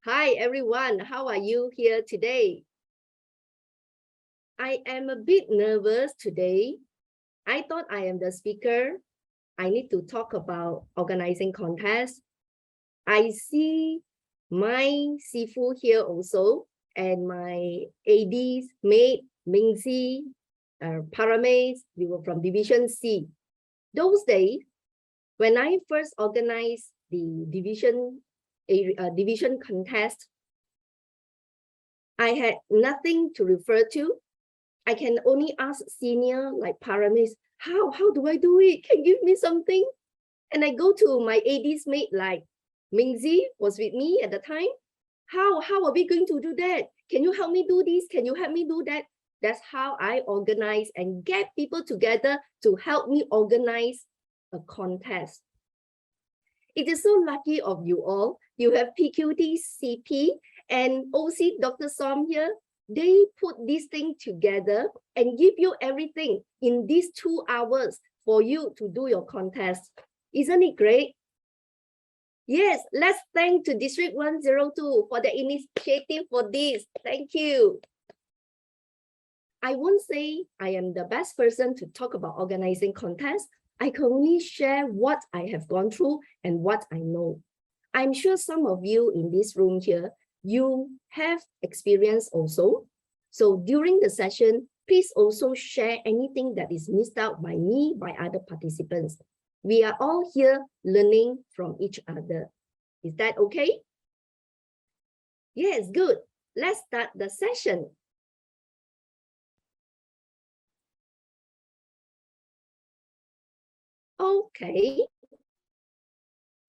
Hi everyone, how are you here today? I am a bit nervous today. I thought I am the speaker. I need to talk about organizing contests. I see my Sifu here also, and my ADs, mate, Mingzi, Paramates, we were from Division C. Those days, when I first organized the division contest, I had nothing to refer to. I can only ask senior like Paramis, how do I do it? Can you give me something? And I go to my AD's mate like Mingzi was with me at the time. How are we going to do that? Can you help me do this? Can you help me do that? That's how I organize and get people together to help me organize a contest. It is so lucky of you all. You have PQT, CP, and OC Dr. Som here. They put this thing together and give you everything in these 2 hours for you to do your contest. Isn't it great? Yes, let's thank to District 102 for the initiative for this. Thank you. I won't say I am the best person to talk about organizing contests. I can only share what I have gone through and what I know. I'm sure some of you in this room here, you have experience also. So during the session, please also share anything that is missed out by me, by other participants. We are all here learning from each other. Is that okay? Yes, good. Let's start the session. Okay.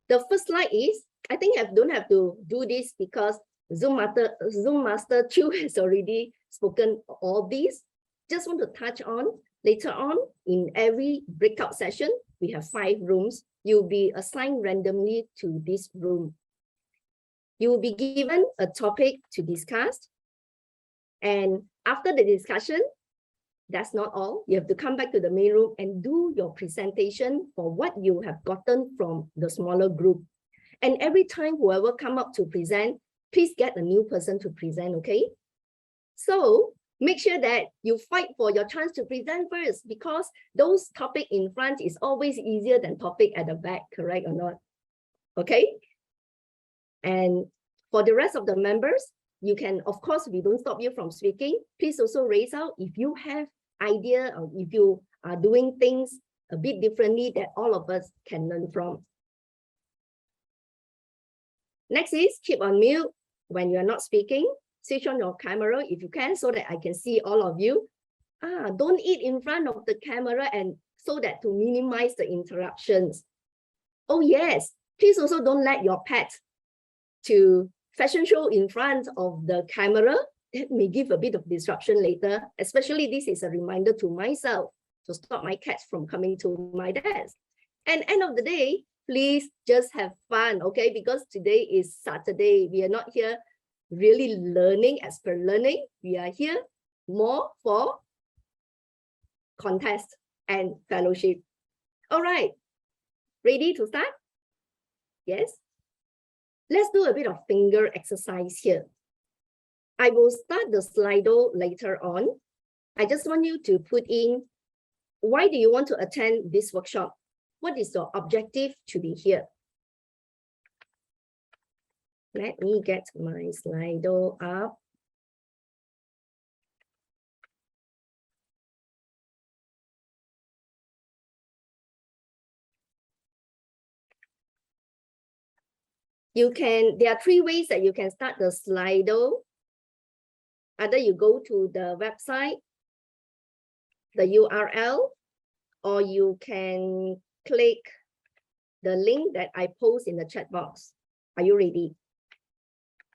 The first slide is, I think I don't have to do this because Zoom Master Chu has already spoken all these. Just want to touch on later on in every breakout session, we have 5 rooms. You'll be assigned randomly to this room. You will be given a topic to discuss. And after the discussion, that's not all. You have to come back to the main room and do your presentation for what you have gotten from the smaller group. And every time whoever come up to present, please get a new person to present, okay? So make sure that you fight for your chance to present first, because those topic in front is always easier than topic at the back, correct or not? Okay? And for the rest of the members, you can, of course, we don't stop you from speaking. Please also raise out if you have idea or if you are doing things a bit differently that all of us can learn from. Next is keep on mute when you are not speaking. Switch on your camera if you can so that I can see all of you. Don't eat in front of the camera and so that to minimize the interruptions. Oh yes, please also don't let your pet to fashion show in front of the camera. That may give a bit of disruption later. Especially this is a reminder to myself to stop my cats from coming to my desk. And end of the day, please just have fun, okay? Because today is Saturday. We are not here really learning as per learning. We are here more for contest and fellowship. All right, ready to start? Yes? Let's do a bit of finger exercise here. I will start the Slido later on. I just want you to put in, why do you want to attend this workshop? What is your objective to be here? Let me get my Slido up. There are 3 ways that you can start the Slido. Either you go to the website, the URL, or you can click the link that I post in the chat box. Are you ready?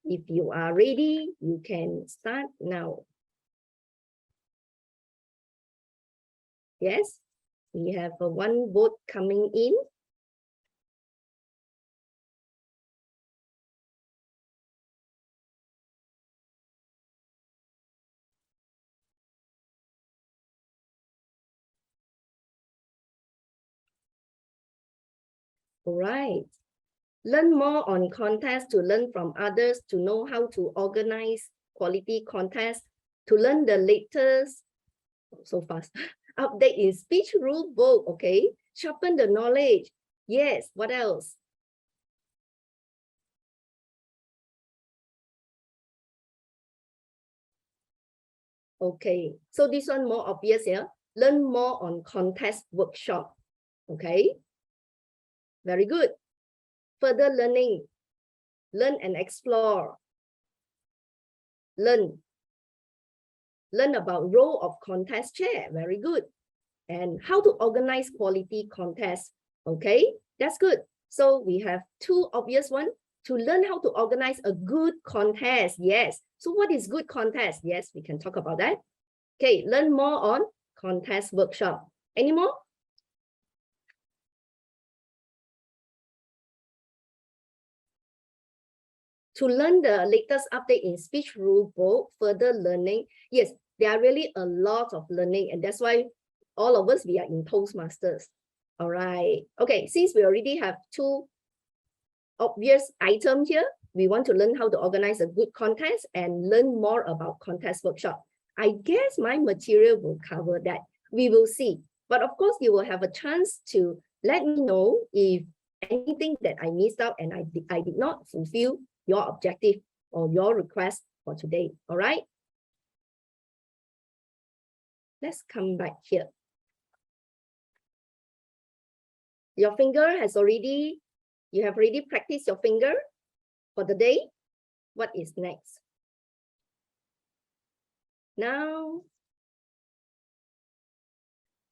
If you are ready, you can start now. Yes, we have 1 vote coming in. All right. Learn more on contests, to learn from others, to know how to organize quality contests, to learn the latest, so fast, update in speech rule book, okay? Sharpen the knowledge. Yes, what else? Okay, so this one more obvious here. Learn more on contest workshop, okay? Very good. Further learning, learn and explore. Learn about role of contest chair, very good. And how to organize quality contests, okay? That's good. So we have two obvious ones. To learn how to organize a good contest, yes. So what is good contest? Yes, we can talk about that. Okay, learn more on contest workshop. Any more? To learn the latest update in speech rule book, further learning. Yes, there are really a lot of learning, and that's why all of us, we are in Toastmasters. All right. Okay, since we already have two obvious items here, we want to learn how to organize a good contest and learn more about contest workshop. I guess my material will cover that. We will see. But of course, you will have a chance to let me know if anything that I missed out and I did not fulfill your objective or your request for today. All right. Let's come back here. Your finger has already, you have already practiced your finger for the day. What is next? Now,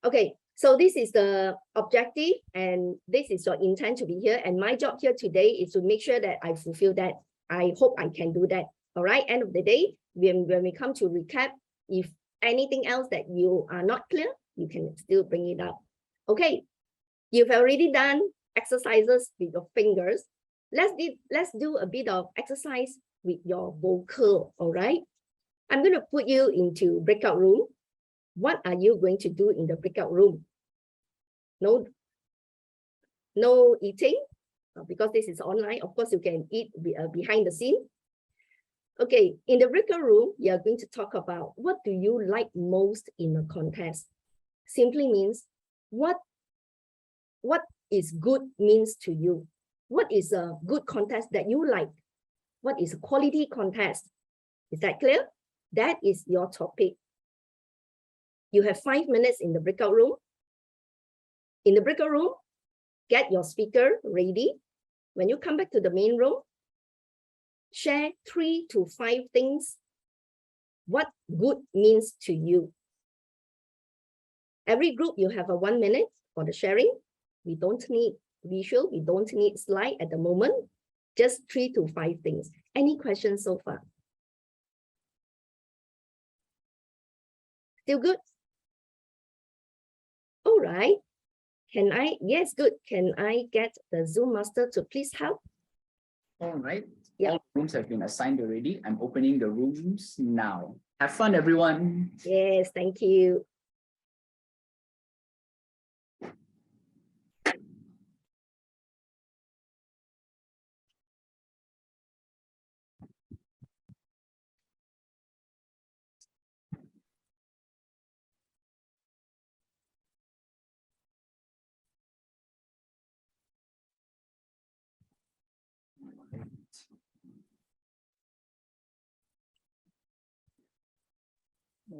okay, so this is the objective and this is your intent to be here. And my job here today is to make sure that I fulfill that. I hope I can do that. All right, end of the day, when we come to recap, if anything else that you are not clear, you can still bring it up. Okay, you've already done exercises with your fingers. Let's do a bit of exercise with your vocal, all right? I'm going to put you into breakout room. What are you going to do in the breakout room? No eating, because this is online. Of course, you can eat behind the scene. Okay, in the breakout room, you are going to talk about what do you like most in a contest. Simply means what is good means to you. What is a good contest that you like? What is a quality contest? Is that clear? That is your topic. You have 5 minutes in the breakout room. In the breakout room, get your speaker ready. When you come back to the main room, share 3 to 5 things what good means to you. Every group, you have a 1 minute for the sharing. We don't need visual, we don't need slide at the moment. Just 3 to 5 things. Any questions so far? Still good? All right. Can I? Yes, good. Can I get the Zoom master to please help? All right. Yeah. All rooms have been assigned already. I'm opening the rooms now. Have fun, everyone. Yes, thank you.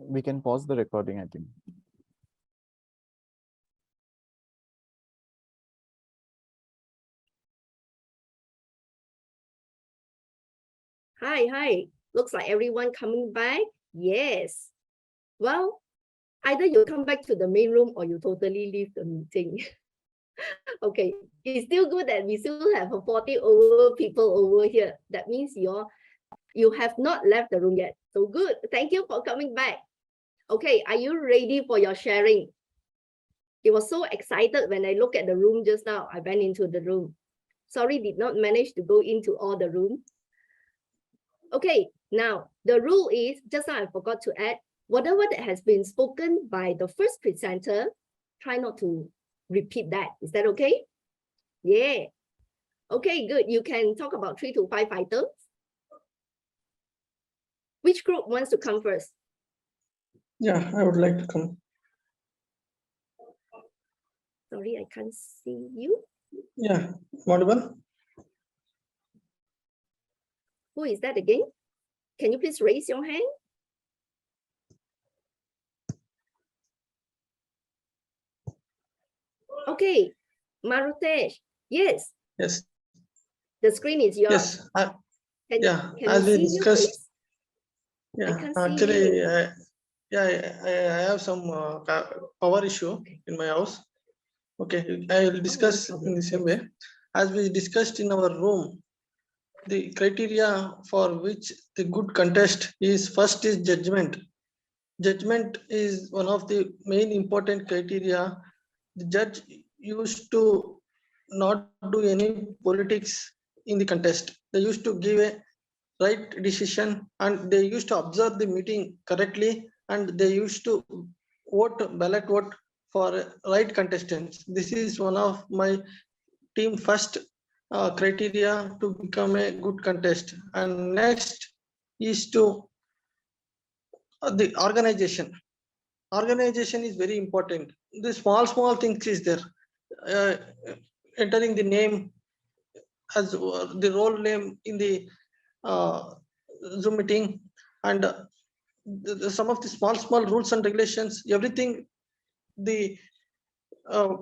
We can pause the recording, I think. Hi. Looks like everyone coming back. Yes. Well, either you come back to the main room or you totally leave the meeting. Okay, it's still good that we still have 40 over people over here. That means you have not left the room yet. So good. Thank you for coming back. Okay, are you ready for your sharing? I was so excited when I look at the room just now. I went into the room. Sorry, did not manage to go into all the rooms. Okay, now the rule is, just now I forgot to add, whatever that has been spoken by the first presenter, try not to repeat that. Is that okay? Yeah. Okay, good. You can talk about 3 to 5 items. Which group wants to come first? Yeah, I would like to come. Sorry, I can't see you. Yeah, audible? Who is that again? Can you please raise your hand? Okay, Marutesh. Yes, Yes, the screen is yours. yes. Can, Yeah, can as we we see you, discussed. please? Yeah, can't see actually, you. yeah, I have some power issue in my house. Okay, I will discuss in the same way. As we discussed in our room, the criteria for which the good contest is first is judgment. Judgment is one of the main important criteria. The judge used to not do any politics in the contest. They used to give a right decision and they used to observe the meeting correctly and they used to ballot vote for right contestants. This is one of my team first criteria to become a good contest. And next is to the organization. Organization is very important. The small things is there. Uh, Entering the name as the role name in the uh, Zoom meeting and some of the small rules and regulations, everything the uh,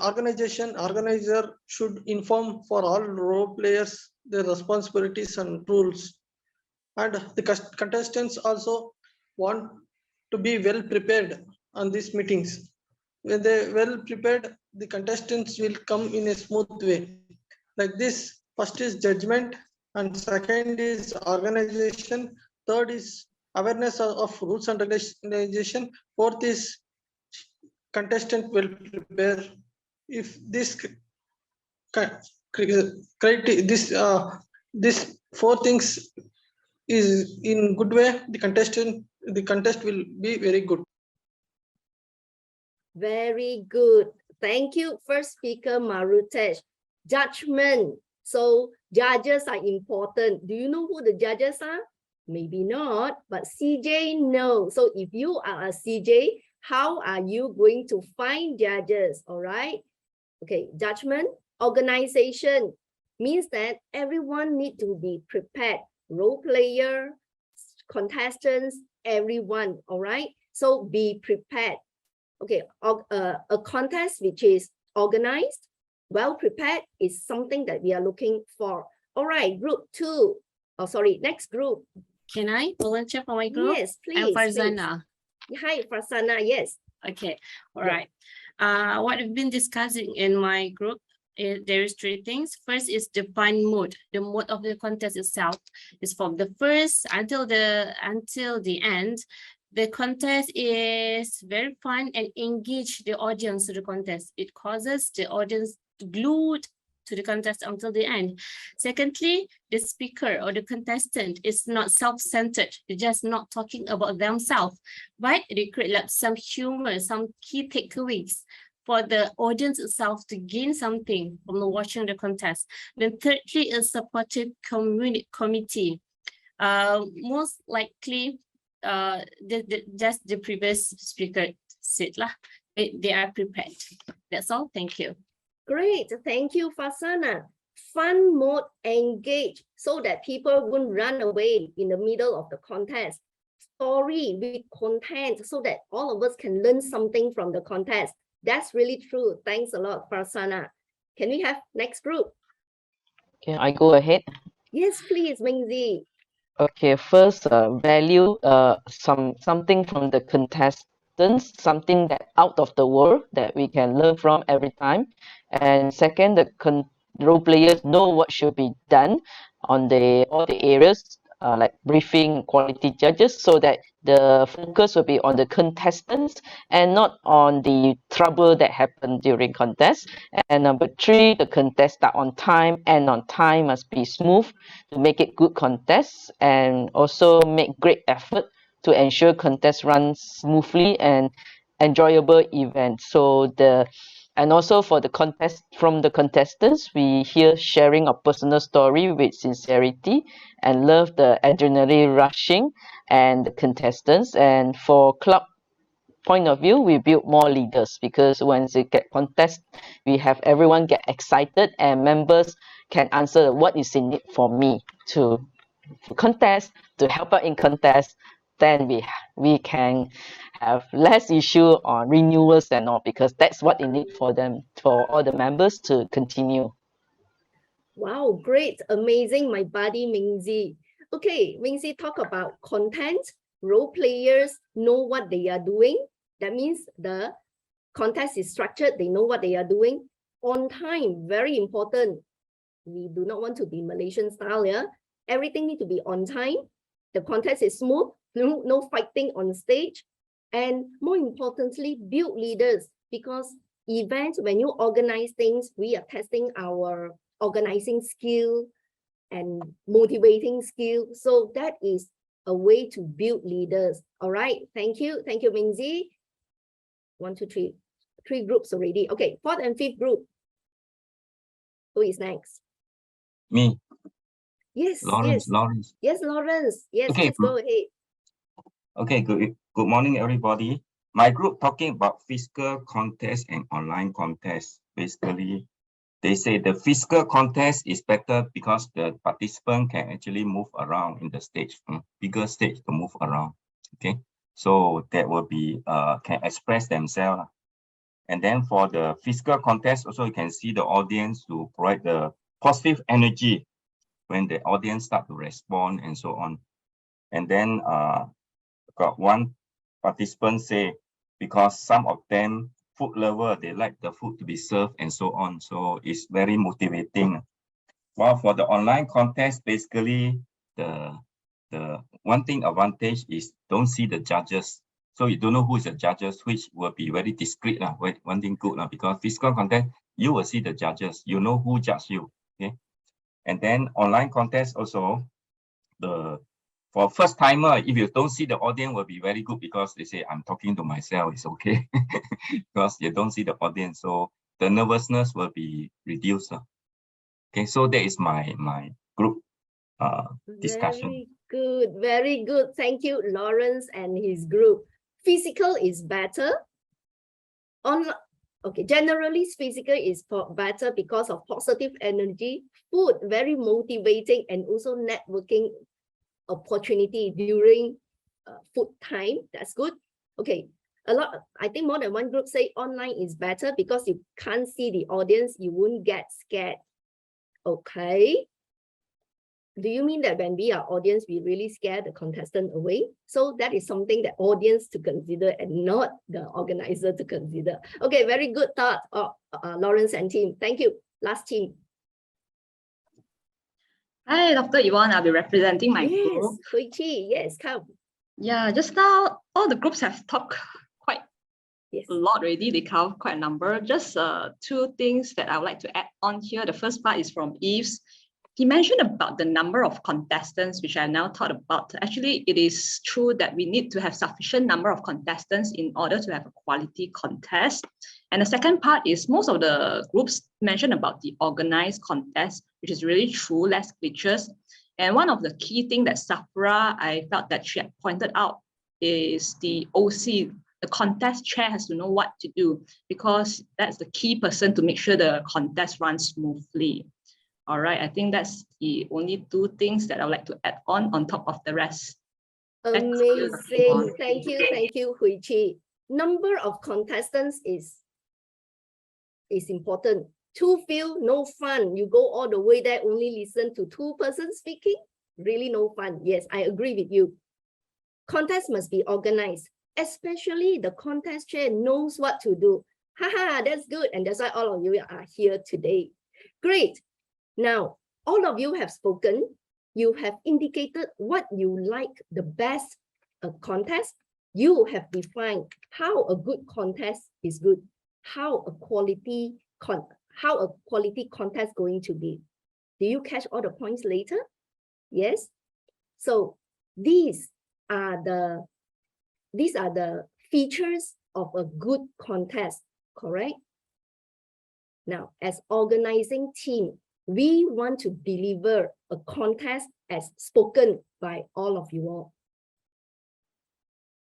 organizer should inform for all role players their responsibilities and rules. And the contestants also want to be well prepared on these meetings. When they well prepared, the contestants will come in a smooth way. Like this, first is judgment, and second is organization, third is awareness of rules and regulation, fourth is contestant will prepare. If this this four things is in good way, the contest will be very good. Very good. Thank you, first speaker Marutesh. Judgment. So judges are important. Do you know who the judges are? Maybe not, but CJ knows. So if you are a CJ, how are you going to find judges? All right. Okay, judgment. Organization means that everyone need to be prepared. Role player, contestants, everyone. All right. So be prepared. Okay, a contest which is organized, well prepared is something that we are looking for. All right, group 2. Oh, sorry, next group. Can I volunteer for my group? Yes, please. I'm Farzana. Please. Hi, Farzana, yes. Okay, all Yeah. right. What we've been discussing in my group, there is 3 things. First is the fun mode. The mode of the contest itself is from the first until the end. The contest is very fun and engage the audience to the contest. It causes the audience glued to the contest until the end. Secondly, the speaker or the contestant is not self-centered. They're just not talking about themselves, but they create like some humor, some key takeaways for the audience itself to gain something from watching the contest. Then thirdly is supportive committee. Most likely, just the previous speaker said lah, they are prepared. That's all. Thank you. Great, thank you, Farzana. Fun mode, engage, so that people won't run away in the middle of the contest. Story with content, so that all of us can learn something from the contest. That's really true. Thanks a lot, Farzana. Can we have next group? Can I go ahead? Yes, please, Mingzi. Okay, first, value something from the contestants, something that out of the world that we can learn from every time. And second, the role players know what should be done on all the areas, like briefing, quality judges, so that the focus will be on the contestants and not on the trouble that happened during contest. And number 3, the contest start on time, and on time must be smooth to make it good contests, and also make great effort to ensure contest runs smoothly and enjoyable event. So the And also for the contest, from the contestants, we hear sharing of personal story with sincerity and love the adrenaline rushing and the contestants. And for club point of view, we build more leaders because once you get contest, we have everyone get excited and members can answer what is in it for me to contest, to help out in contest. Then we can have less issue on renewals and all because that's what it need for them, for all the members to continue. Wow, great, amazing, my buddy Mingzi. Okay, Mingzi, talk about content. Role players know what they are doing. That means the contest is structured, they know what they are doing. On time, very important. We do not want to be Malaysian style, yeah? Everything need to be on time. The contest is smooth, no fighting on stage. And more importantly, build leaders, because events, when you organize things, we are testing our organizing skill and motivating skill. So that is a way to build leaders. All right, thank you, Mingzi. 1, 2, 3, 3 groups already. Okay, 4th and 5th group. Who is next? Me, Yes, Lawrence. yes, Lawrence. Yes, Okay, please go ahead. Okay, good morning, everybody. My group talking about physical contest and online contest. Basically, they say the physical contest is better because the participant can actually move around in the stage, bigger stage to move around. Okay, so that will be can express themselves. And then for the physical contest, also you can see the audience to provide the positive energy when the audience start to respond and so on. And then got one participant say, because some of them food lover, they like the food to be served and so on. So it's very motivating. While for the online contest, basically the one thing advantage is don't see the judges. So you don't know who is the judges, which will be very discreet. One thing good, because physical contest, you will see the judges, you know who judge you. Okay. And then online contest also, for first timer, if you don't see the audience, will be very good because they say I'm talking to myself, it's okay. Because you don't see the audience, so the nervousness will be reduced. Okay, so that is my group discussion. Very good. Thank you, Lawrence and his group. Physical is better. Okay, generally physical is better because of positive energy. Food, very motivating, and also networking opportunity during food time. That's good. Okay, I think more than one group say online is better because you can't see the audience, you won't get scared. Okay, do you mean that when we are audience, we really scare the contestant away? So that is something that audience to consider and not the organizer to consider. Okay, very good thought, Lawrence and team. Thank you. Last team. Hi, Dr. Yvonne. I'll be representing my Yes, group. Hui Chi, yes, come. Yeah, just now, all the groups have talked quite Yes. a lot already. They cover quite a number. Just 2 things that I would like to add on here. The first part is from Yves. He mentioned about the number of contestants, which I now thought about. Actually, it is true that we need to have sufficient number of contestants in order to have a quality contest. And the second part is most of the groups mentioned about the organized contest, which is really true, less glitches. And one of the key things that Safra, I felt that she had pointed out is the OC, the contest chair has to know what to do because that's the key person to make sure the contest runs smoothly. All right, I think that's the only 2 things that I would like to add on top of the rest. Amazing. Thank you, Hui Chi. Number of contestants is important. Too few, no fun. You go all the way there, only listen to 2 persons speaking. Really no fun. Yes, I agree with you. Contest must be organized, especially the contest chair knows what to do. Haha, that's good. And that's why all of you are here today. Great. Now, all of you have spoken. You have indicated what you like the best contest. You have defined how a good contest is good, how a quality contest going to be. Do you catch all the points later? Yes. So these are the features of a good contest, correct? Now, as organizing team, we want to deliver a contest as spoken by all of you all.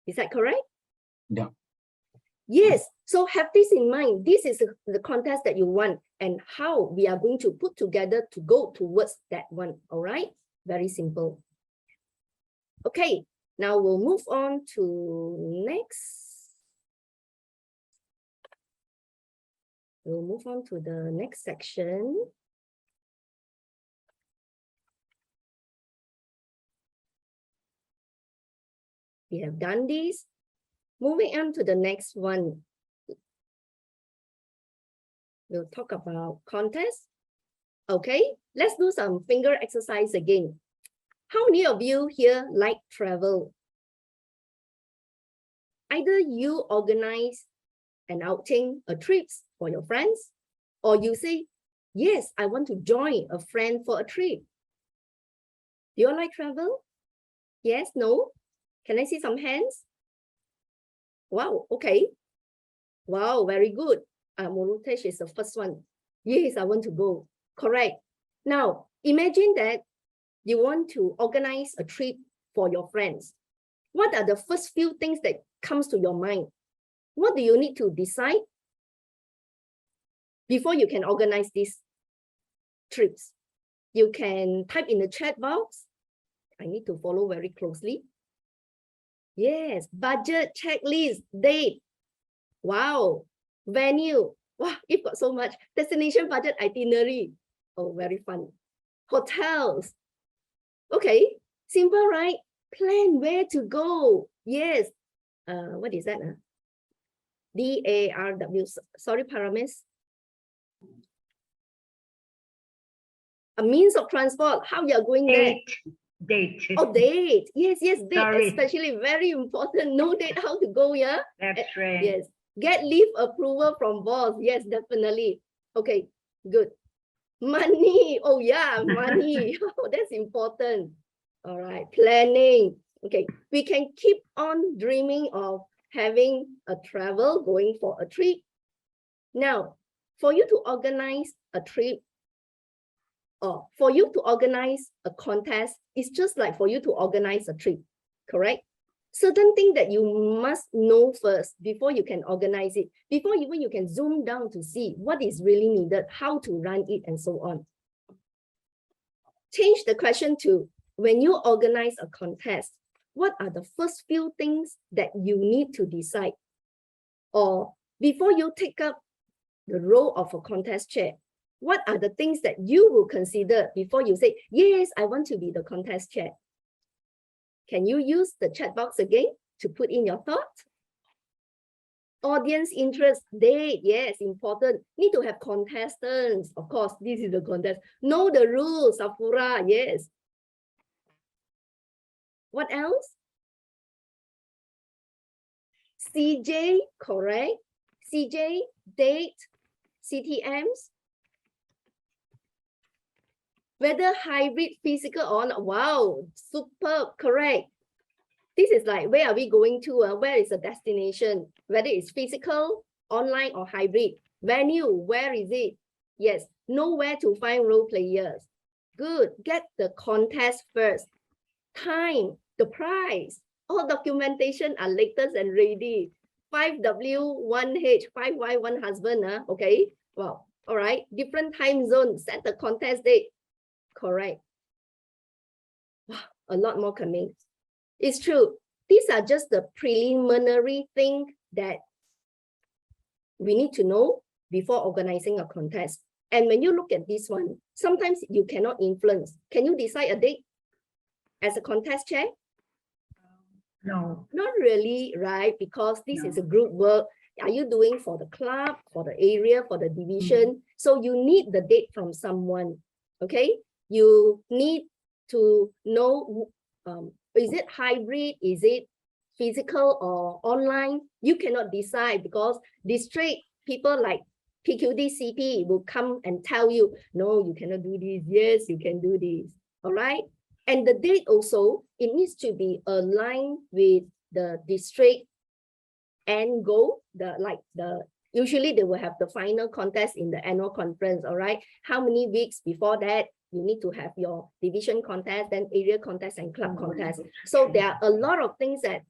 Is that correct? Yeah. Yes, so have this in mind. This is the contest that you want and how we are going to put together to go towards that one, all right? Very simple. Okay, now we'll move on to next. We'll move on to the next section. We have done this. Moving on to the next one. We'll talk about contest. Okay, let's do some finger exercise again. How many of you here like travel? Either you organize an outing, a trip for your friends, or you say, yes, I want to join a friend for a trip. Do you all like travel? Yes, no? Can I see some hands? Wow, okay. Wow, very good. Morutesh is the first one. Yes, I want to go. Correct. Now, imagine that you want to organize a trip for your friends. What are the first few things that comes to your mind? What do you need to decide before you can organize these trips? You can type in the chat box. I need to follow very closely. Yes, budget, checklist, date. Wow, venue. Wow, you've got so much. Destination, budget, itinerary. Oh, very fun. Hotels. Okay, simple, right? Plan where to go. Yes. What is that? DARW. Sorry, Paramis. A means of transport. How you are going there? Date. Oh, date. Yes, yes, date. Sorry. Especially very important. No date, how to go, yeah? That's right. Yes. Get leave approval from boss. Yes, definitely. Okay, good. Money. Oh, yeah, money. Oh, that's important. All right, planning. Okay, we can keep on dreaming of having a travel, going for a trip. Now, for you to organize a trip, or for you to organize a contest, it's just like for you to organize a trip, correct? Certain things that you must know first before you can organize it, before even you can zoom down to see what is really needed, how to run it, and so on. Change the question to, when you organize a contest, what are the first few things that you need to decide? Or before you take up the role of a contest chair, what are the things that you will consider before you say, yes, I want to be the contest chair? Can you use the chat box again to put in your thoughts? Audience interest, date, yes, important. Need to have contestants. Of course, this is the contest. Know the rules, Safura, yes. What else? CJ, correct. CJ, date, CTMs. Whether hybrid, physical or not. Wow, superb, correct. This is like, where are we going to? Where is the destination? Whether it's physical, online, or hybrid. Venue, where is it? Yes, know where to find role players. Good, get the contest first. Time, the prize. All documentation are latest and ready. 5W, 1H, 5Y, 1 husband. Okay, well, all right. Different time zone, set the contest date. Correct. Wow, a lot more coming. It's true. These are just the preliminary thing that we need to know before organizing a contest. And when you look at this one, sometimes you cannot influence. Can you decide a date as a contest chair? No. Not really, right? Because this is a group work. Are you doing for the club, for the area, for the division? So you need the date from someone, okay? You need to know, is it hybrid? Is it physical or online? You cannot decide because district people like PQD, CP will come and tell you, no, you cannot do this. Yes, you can do this. All right. And the date also, it needs to be aligned with the district end goal, the Usually they will have the final contest in the annual conference, all right? How many weeks before that, you need to have your division contest, then area contest and club contest. So there are a lot of things that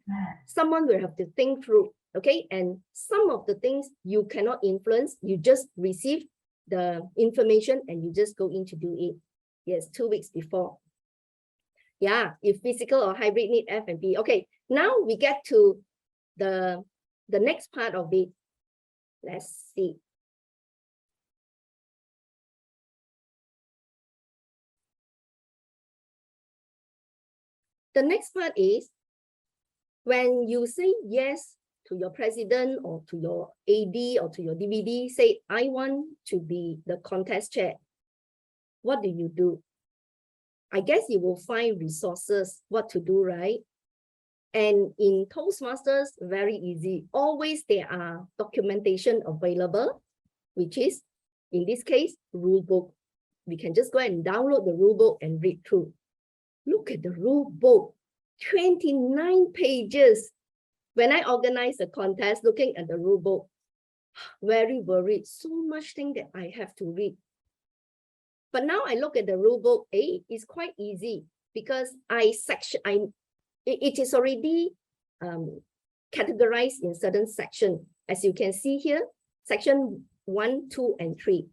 someone will have to think through, okay? And some of the things you cannot influence, you just receive the information and you just go in to do it. Yes, 2 weeks before. Yeah, if physical or hybrid need F&B. Okay, now we get to the next part of it. Let's see. The next part is when you say yes to your president or to your AD or to your DVD, say, I want to be the contest chair. What do? I guess you will find resources, what to do, right? And in Toastmasters, very easy. Always there are documentation available, which is, in this case, rule book. We can just go and download the rule book and read through. Look at the rule book, 29 pages. When I organized the contest, looking at the rule book, very worried, so much thing that I have to read. But now I look at the rule book, it's quite easy because it is already categorized in certain sections. As you can see here, section 1, 2, and 3.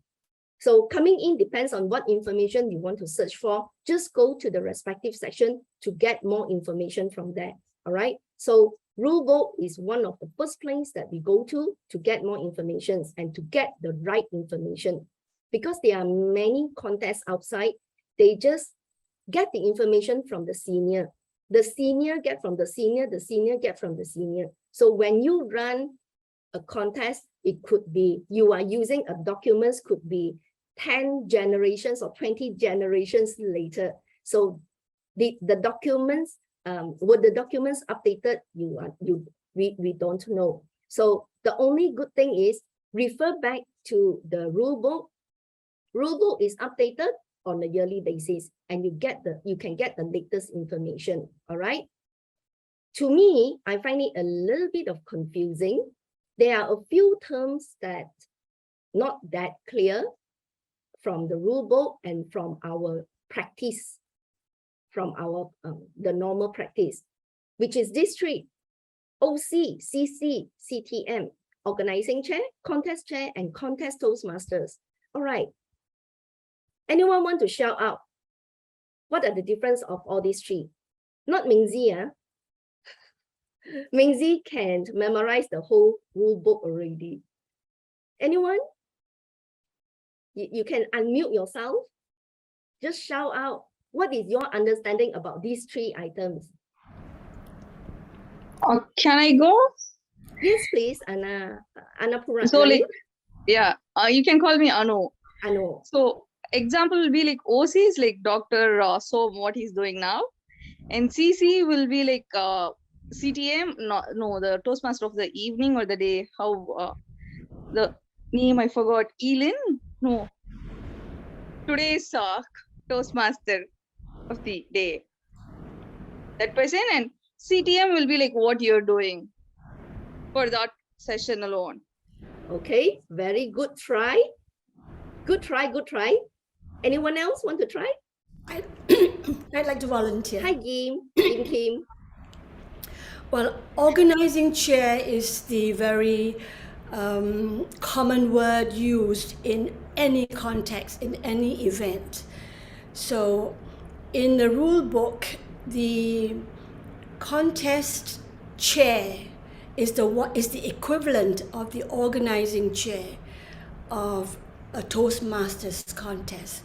So coming in depends on what information you want to search for. Just go to the respective section to get more information from there. All right. So rule book is one of the first places that we go to get more information and to get the right information. Because there are many contests outside, they just get the information from the senior. The senior get from the senior, the senior get from the senior. So when you run a contest, it could be, you are using a document, could be 10 generations or 20 generations later. So the documents, were the documents updated? We don't know. So the only good thing is refer back to the rule book. Rule book is updated on a yearly basis, and you can get the latest information. All right. To me, I find it a little bit of confusing. There are a few terms that not that clear from the rule book and from our practice, from our the normal practice, which is this three: OC, CC, CTM, organizing chair, contest chair, and contest Toastmasters. All right. Anyone want to shout out? What are the difference of all these three? Not Mingzi, Mingzi can memorize the whole rule book already. Anyone? You can unmute yourself. Just shout out. What is your understanding about these three items? Can I go? Yes, please, Anna Pura. So like, yeah, you can call me Anu. Anu. So example will be like OC is like Dr. So what he's doing now, and CC will be like CTM. No, the Toastmaster of the evening or the day. How the name I forgot. Elin. No. Today's Toastmaster of the day. That person, and CTM will be like what you're doing for that session alone. Okay, very good try. Good try, good try. Anyone else want to try? I'd like to volunteer. Hi, Kim. Well, organizing chair is the very common word used in any context, in any event. So in the rule book, the contest chair is the equivalent of the organizing chair of a Toastmasters contest.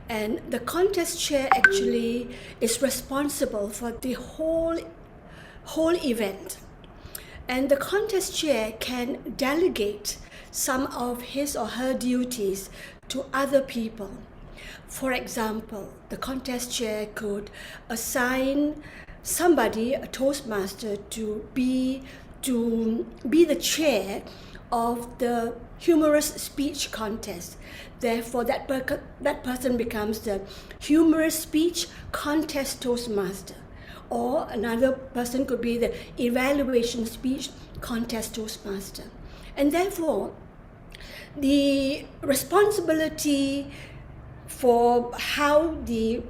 And the contest chair actually is responsible for the whole event. And the contest chair can delegate some of his or her duties to other people. For example, the contest chair could assign somebody, a Toastmaster, to be the chair of the humorous speech contest. Therefore, that person becomes the humorous speech contest Toastmaster. Or another person could be the evaluation speech contest Toastmaster. And therefore, the responsibility for how the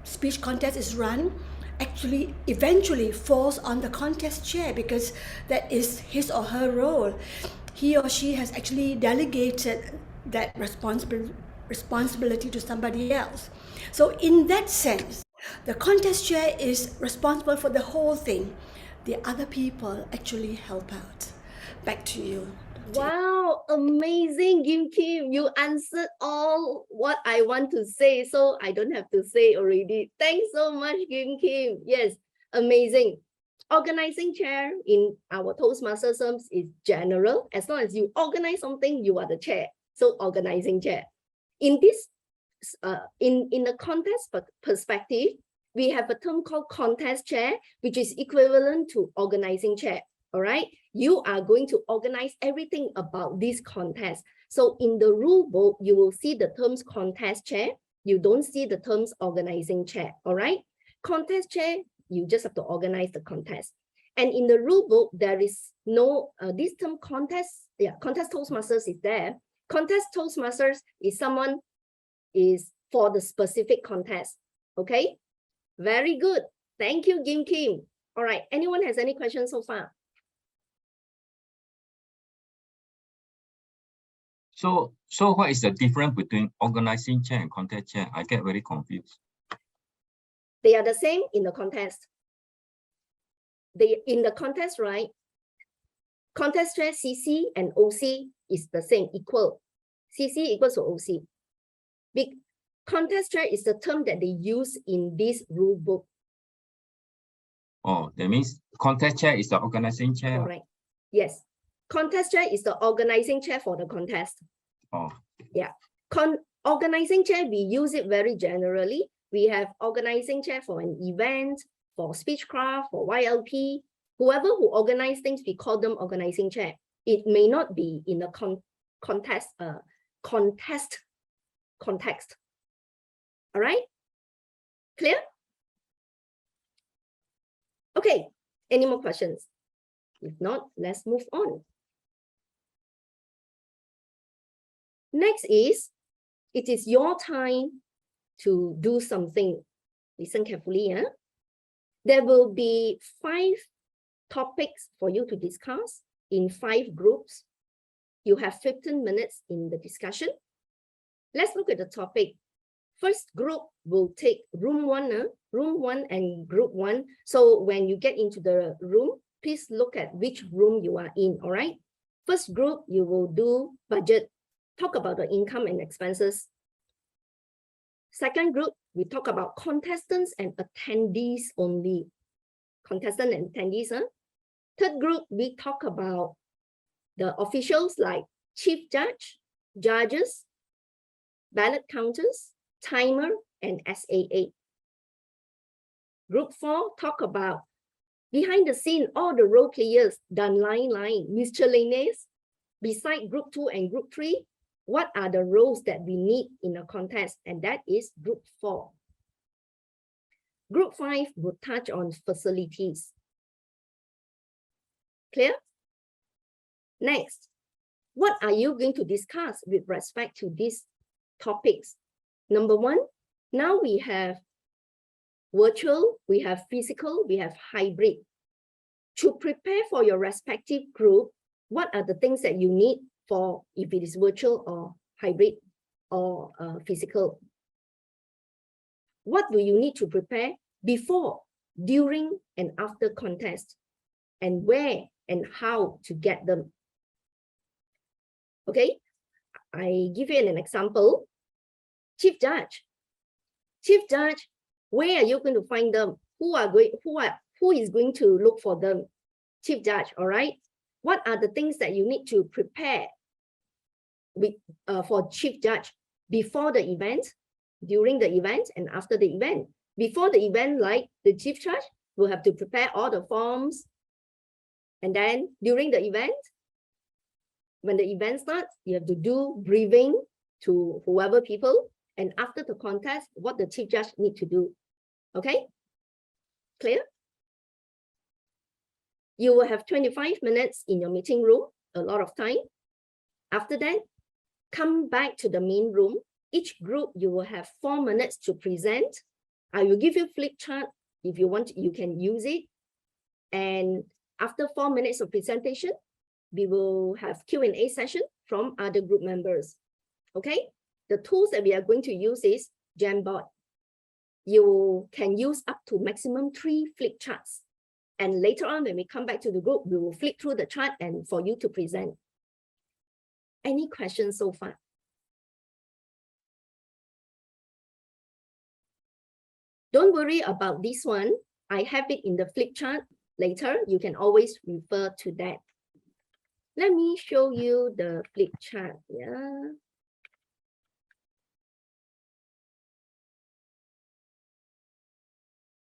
speech contest is run actually eventually falls on the contest chair, because that is his or her role. He or she has actually delegated that responsibility to somebody else. So in that sense, the contest chair is responsible for the whole thing. The other people actually help out. Back to you. Wow, amazing, Kim Kim. You answered all what I want to say, so I don't have to say already. Thanks so much, Kim Kim. Yes, amazing. Organizing chair in our Toastmasters terms is general. As long as you organize something, you are the chair. So organizing chair. In this, in the contest perspective, we have a term called contest chair, which is equivalent to organizing chair. All right, you are going to organize everything about this contest. So in the rule book, you will see the terms contest chair. You don't see the terms organizing chair. All right, contest chair, you just have to organize the contest. And in the rule book, there is no this term contest. Yeah, contest Toastmasters is there. Contest Toastmasters is someone is for the specific contest. Okay, very good. Thank you, Kim Kim. All right, anyone has any questions so far? So what is the difference between organizing chair and contest chair? I get very confused. They are the same in the contest. In the contest, right? Contest chair, CC and OC is the same, equal. CC equals to OC. Big contest chair is the term that they use in this rule book. Oh, that means contest chair is the organizing chair. Correct. Yes. Contest chair is the organizing chair for the contest. Oh. Yeah. Organizing chair, we use it very generally. We have organizing chair for an event, for speechcraft, for YLP. Whoever who organize things, we call them organizing chair. It may not be in a contest context. All right? Clear? Okay. Any more questions? If not, let's move on. Next is, it is your time to do something. Listen carefully. There will be 5 topics for you to discuss in 5 groups. You have 15 minutes in the discussion. Let's look at the topic. First group will take room 1 and group 1. So when you get into the room, please look at which room you are in, all right? First group, you will do budget, talk about the income and expenses. Second group, we talk about contestants and attendees only. Contestant and attendees. Third group, we talk about the officials like chief judge, judges, ballot counters, timer, and SAA. Group 4, talk about behind the scene, all the role players done line, miscellaneous. Beside group 2 and group 3, what are the roles that we need in a contest? And that is group 4. Group 5 will touch on facilities. Clear? Next, what are you going to discuss with respect to these topics? Number 1, now we have virtual, we have physical, we have hybrid. To prepare for your respective group, what are the things that you need for if it is virtual or hybrid or physical? What do you need to prepare before, during, and after contest? And where and how to get them? Okay, I give you an example. Chief judge. Chief judge, where are you going to find them? Who is going to look for them? Chief judge, all right? What are the things that you need to prepare with, for chief judge before the event, during the event, and after the event? Before the event, like the chief judge will have to prepare all the forms. And then during the event, when the event starts, you have to do briefing to whoever people. And after the contest, what the chief judge need to do. Okay? Clear? You will have 25 minutes in your meeting room, a lot of time. After that, come back to the main room. Each group, you will have 4 minutes to present. I will give you flip chart. If you want, you can use it. And after 4 minutes of presentation, we will have Q&A session from other group members. Okay? The tools that we are going to use is Jamboard. You can use up to maximum 3 flip charts. And later on, when we come back to the group, we will flip through the chart and for you to present. Any questions so far? Don't worry about this one. I have it in the flip chart. Later, you can always refer to that. Let me show you the flip chart. Yeah.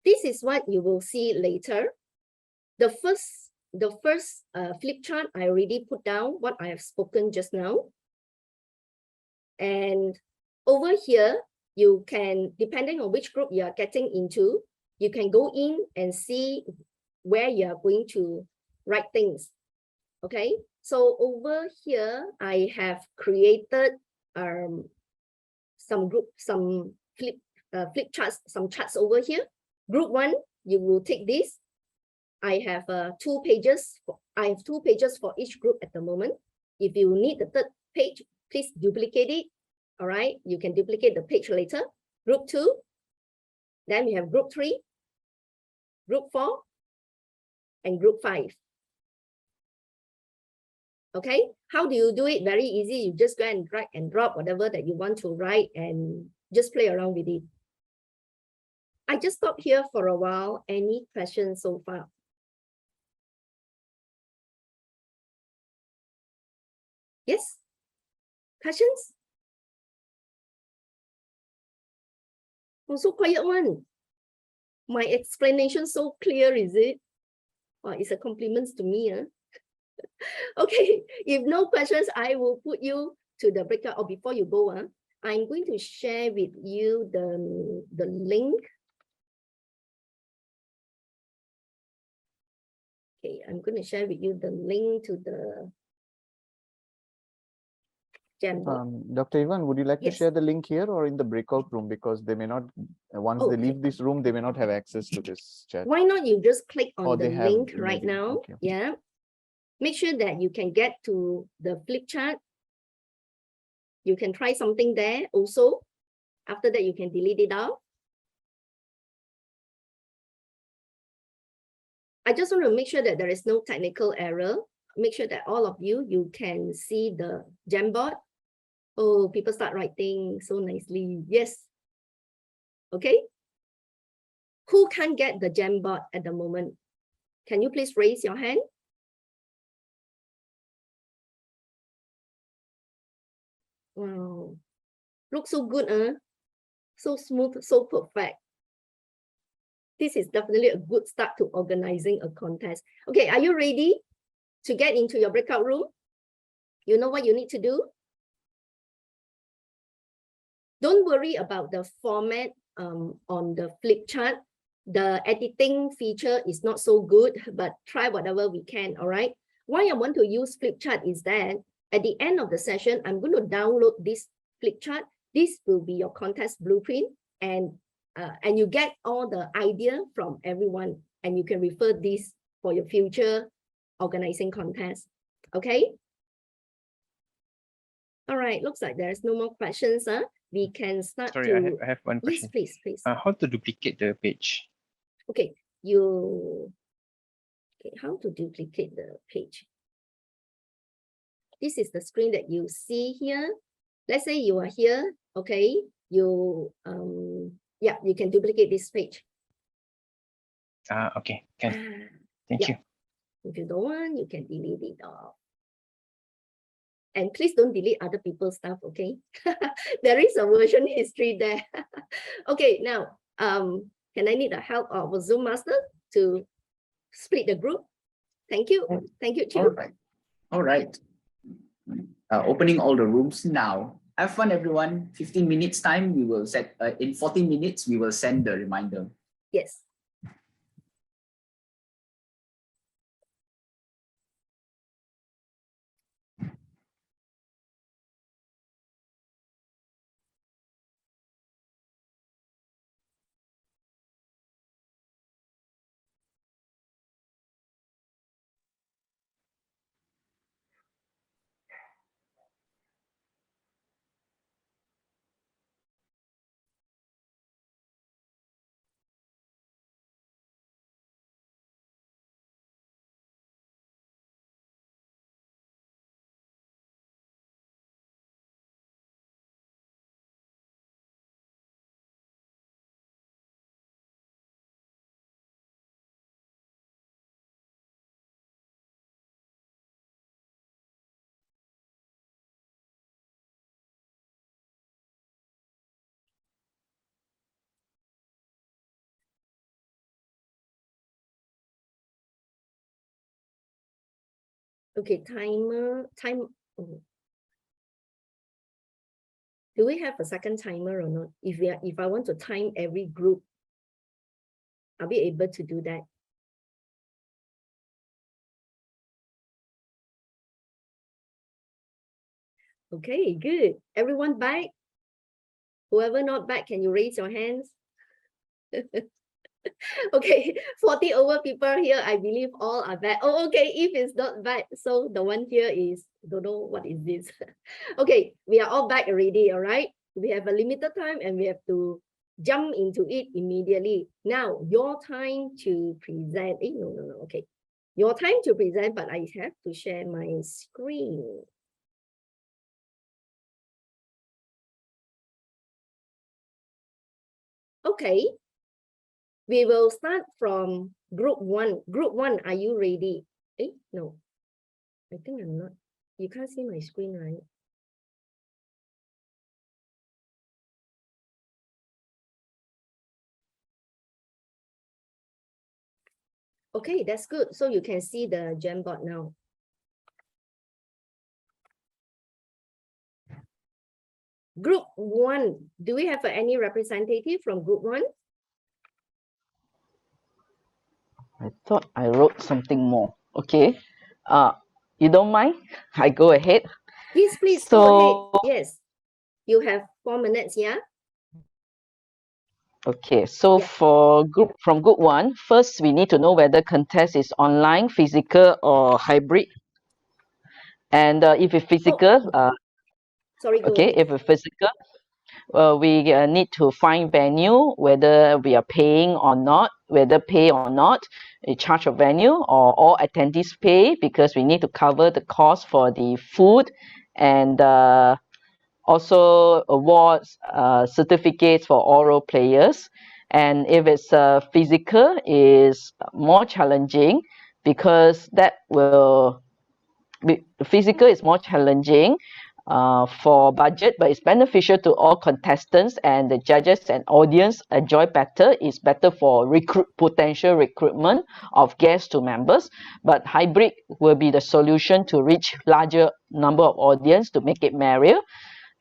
This is what you will see later. The first flip chart, I already put down what I have spoken just now. And over here, you can, depending on which group you are getting into, you can go in and see where you are going to write things. Okay, so over here, I have created some flip charts, some charts over here. Group 1, you will take this. I have 2 pages. I have 2 pages for each group at the moment. If you need the 3rd page, please duplicate it. All right, you can duplicate the page later. Group 2, then we have group 3, group 4, and group 5. Okay, how do you do it? Very easy. You just go and drag and drop whatever that you want to write and just play around with it. I just stopped here for a while. Any questions so far? Yes? Questions? Oh, so quiet one. My explanation so clear, is it? Oh, it's a compliment to me. Huh? Okay, if no questions, I will put you to the breakout. Or before you go, I'm going to share with you the link. Okay, I'm going to share with you the link to the Jamboard. Dr. Yvonne, would you like to Yes. share the link here or in the breakout room? Because they may not, once they leave this room, they may not have access to this chat. Why not you just click on Or the they have link right immediate- now? okay. Yeah. Make sure that you can get to the flip chart. You can try something there also. After that, you can delete it out. I just want to make sure that there is no technical error. Make sure that all of you can see the Jamboard. Oh, people start writing so nicely. Yes. Okay. Who can't get the Jamboard at the moment? Can you please raise your hand? Wow. Looks so good, huh? So smooth, so perfect. This is definitely a good start to organizing a contest. Okay, are you ready to get into your breakout room? You know what you need to do? Don't worry about the format on the flip chart. The editing feature is not so good, but try whatever we can, all right? Why I want to use flip chart is that at the end of the session, I'm going to download this flip chart. This will be your contest blueprint, and you get all the idea from everyone, and you can refer this for your future organizing contest. Okay. All right. Looks like there's no more questions. We can start. Sorry, I have one question. Yes, please. How to duplicate the page? Okay. Okay. How to duplicate the page? This is the screen that you see here. Let's say you are here. Okay. You can duplicate this page. Okay, can. Thank you. If you don't want, you can delete it off. And please don't delete other people's stuff, okay? There is a version history there. Okay, now, can I need the help of a Zoom master to split the group? Thank you. Thank you, Chiu. All right. Opening all the rooms now. Have fun, everyone. 15 minutes time, we will set, in 14 minutes, we will send the reminder. Yes. Okay, time. Oh. Do we have a second timer or not? If I want to time every group, I'll be able to do that. Okay, good. Everyone back? Whoever not back, can you raise your hands? Okay, 40 over people here. I believe all are back. Oh, okay. If it's not back, so the one here is, don't know what is this. Okay, we are all back already, all right? We have a limited time and we have to jump into it immediately. Now, your time to present. No. Okay. Your time to present, but I have to share my screen. Okay. We will start from group one. Group one, are you ready? No. I think I'm not. You can't see my screen, right? Okay, that's good. So you can see the Jamboard now. Group one, do we have any representative from group one? I thought I wrote something more. Okay. You don't mind? I go ahead. Yes, please go ahead. Yes. You have 4 minutes, yeah? Okay, so for from group one, first we need to know whether contest is online, physical, or hybrid. And if it's physical, sorry, go okay, ahead. if it's physical, we need to find venue, whether we are paying or not, whether pay or not, a charge of venue, or all attendees pay, because we need to cover the cost for the food and also awards, certificates for oral players. And if it's physical, is more challenging because that will be physical is more challenging for budget, but it's beneficial to all contestants and the judges and audience enjoy better. It's better for potential recruitment of guests to members. But hybrid will be the solution to reach larger number of audience to make it merrier.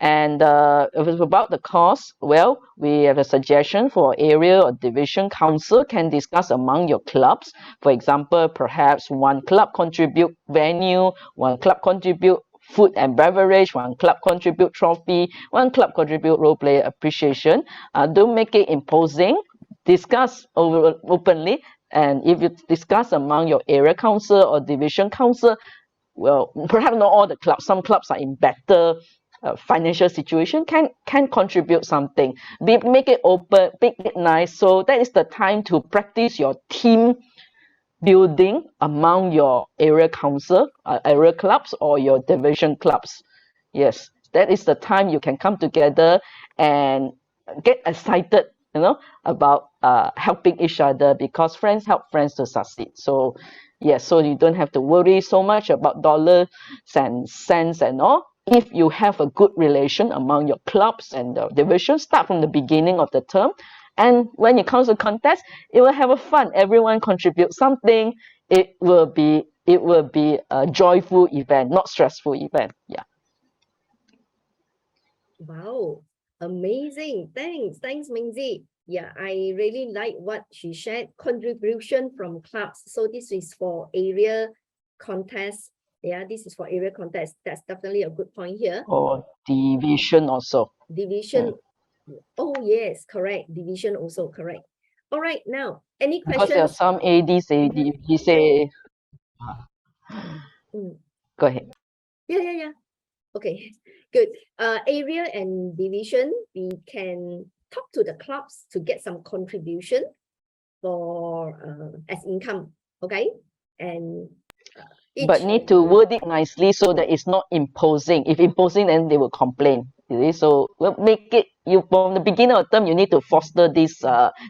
And if it's about the cost, well, we have a suggestion for area or division council can discuss among your clubs. For example, perhaps one club contribute venue, one club contribute food and beverage, one club contribute trophy, one club contribute role player appreciation. Don't make it imposing. Discuss openly, and if you discuss among your area council or division council, well, perhaps not all the clubs. Some clubs are in better financial situation, can contribute something. Make it open, make it nice. So that is the time to practice your team building among your area council, area clubs, or your division clubs. Yes, that is the time you can come together and get excited, about helping each other, because friends help friends to succeed. So yes, so you don't have to worry so much about dollars and cents and all. If you have a good relation among your clubs and the division, start from the beginning of the term. And when it comes to contest, it will have a fun. Everyone contribute something. It will be a joyful event, not stressful event. Yeah. Wow, amazing. Thanks, Mingzi. Yeah, I really like what she shared. Contribution from clubs. So this is for area contest. Yeah, this is for area contest. That's definitely a good point here. Or division also. Division. Oh, yes, correct. Division also correct. All right, now, any questions? Because there are some ADs, he say, go ahead. Yeah. Okay, good. Area and division, we can talk to the clubs to get some contribution for as income, okay? And but need to word it nicely so that it's not imposing. If imposing, then they will complain. So we'll make it, you from the beginning of the term, you need to foster this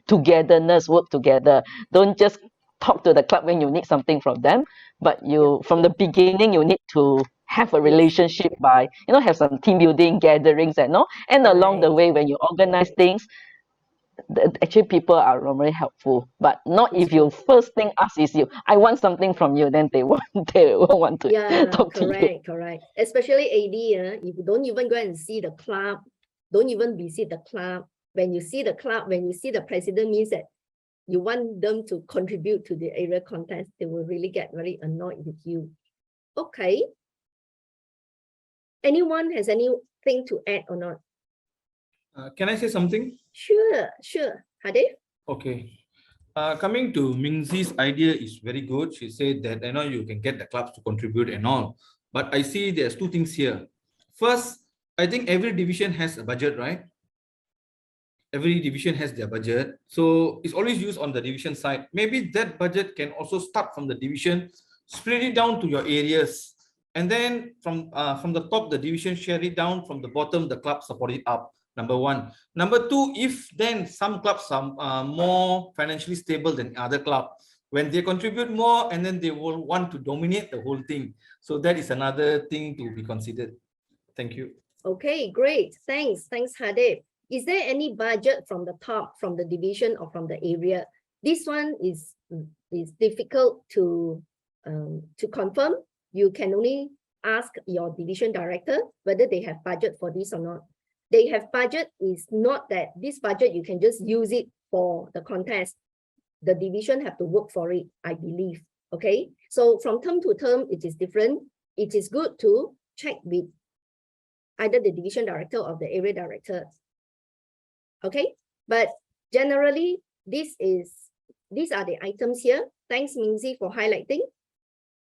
togetherness, work together. Don't just talk to the club when you need something from them, but you from the beginning you need to have a relationship by have some team building gatherings and all. And along the way, when you organize things, actually people are normally helpful, but not if you first thing ask is you, I want something from you, then they won't want to Yeah, talk to you. correct. Especially AD, if you don't even go and see the club, don't even visit the club. When you see the club, when you see the president, means that you want them to contribute to the area contest, they will really get very annoyed with you. Okay. Anyone has anything to add or not? Can I say something? Sure. Hadif? Okay. Coming to Mingzi's idea is very good. She said that you can get the clubs to contribute and all. But I see there's two things here. First, I think every division has a budget, right? Every division has their budget. So it's always used on the division side. Maybe that budget can also start from the division, split it down to your areas. And then from the top, the division share it down, from the bottom, the club support it up. Number one. Number two, if then some clubs are more financially stable than other club, when they contribute more, and then they will want to dominate the whole thing. So that is another thing to be considered. Thank you. Okay, great. Thanks, Hadif. Is there any budget from the top, from the division or from the area? This one is difficult to confirm. You can only ask your division director whether they have budget for this or not. They have budget is not that this budget you can just use it for the contest. The division have to work for it, I believe. Okay, so from term to term, it is different. It is good to check with either the division director or the area director. Okay, but generally, these are the items here. Thanks, Mingzi, for highlighting.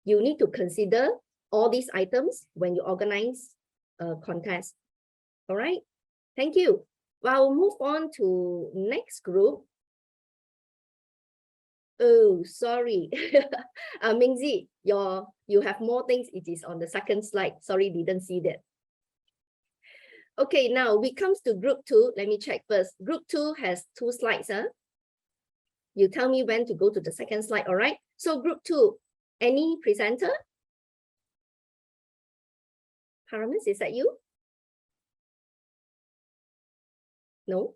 You need to consider all these items when you organize a contest. All right, thank you. Well, we'll move on to next group. Oh, sorry. Mingzi, you have more things. It is on the second slide. Sorry, didn't see that. Okay, now we comes to group 2. Let me check first. Group 2 has 2 slides. You tell me when to go to the second slide, all right? So group 2, any presenter? Paramis, is that you? No?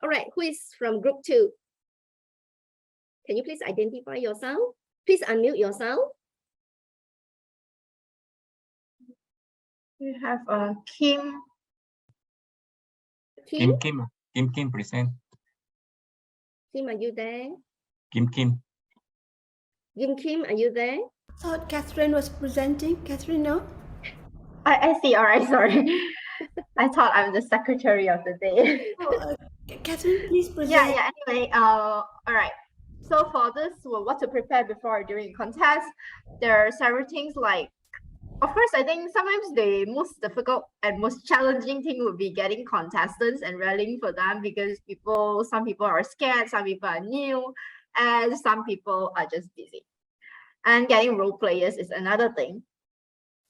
All right, who is from group 2? Can you please identify yourself? Please unmute yourself. We have Kim. Kim present. Kim, are you there? Kim. Kim, are you there? I thought Catherine was presenting. Catherine, no? I see. All right, sorry. I thought I'm the secretary of the day. Catherine, please present. Yeah. Anyway, all right. So for this, what to prepare before or during contest, there are several things like, of course, I think sometimes the most difficult and most challenging thing would be getting contestants and rallying for them, because some people are scared, some people are new, and some people are just busy. And getting role players is another thing.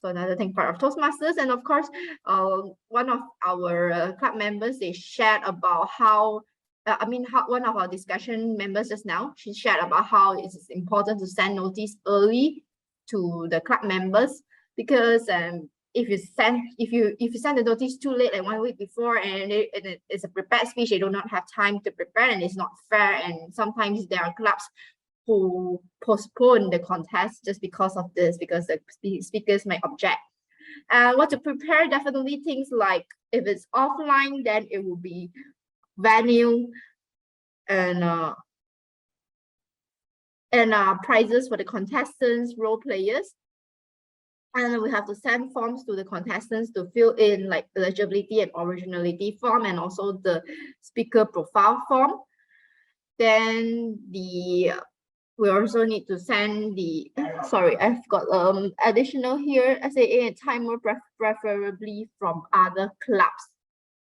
So another thing part of Toastmasters. And of course, one of our club members, they shared about how, one of our discussion members just now, she shared about how it is important to send notice early to the club members, because if you send the notice too late, like 1 week before, and it's a prepared speech, they do not have time to prepare, and it's not fair. And sometimes there are clubs who postpone the contest just because of this, because the speakers might object. What to prepare, definitely things like, if it's offline, then it will be venue and prizes for the contestants, role players. And we have to send forms to the contestants to fill in, like eligibility and originality form, and also the speaker profile form. Then we also need to send I've got additional here, SAA and timer, preferably from other clubs,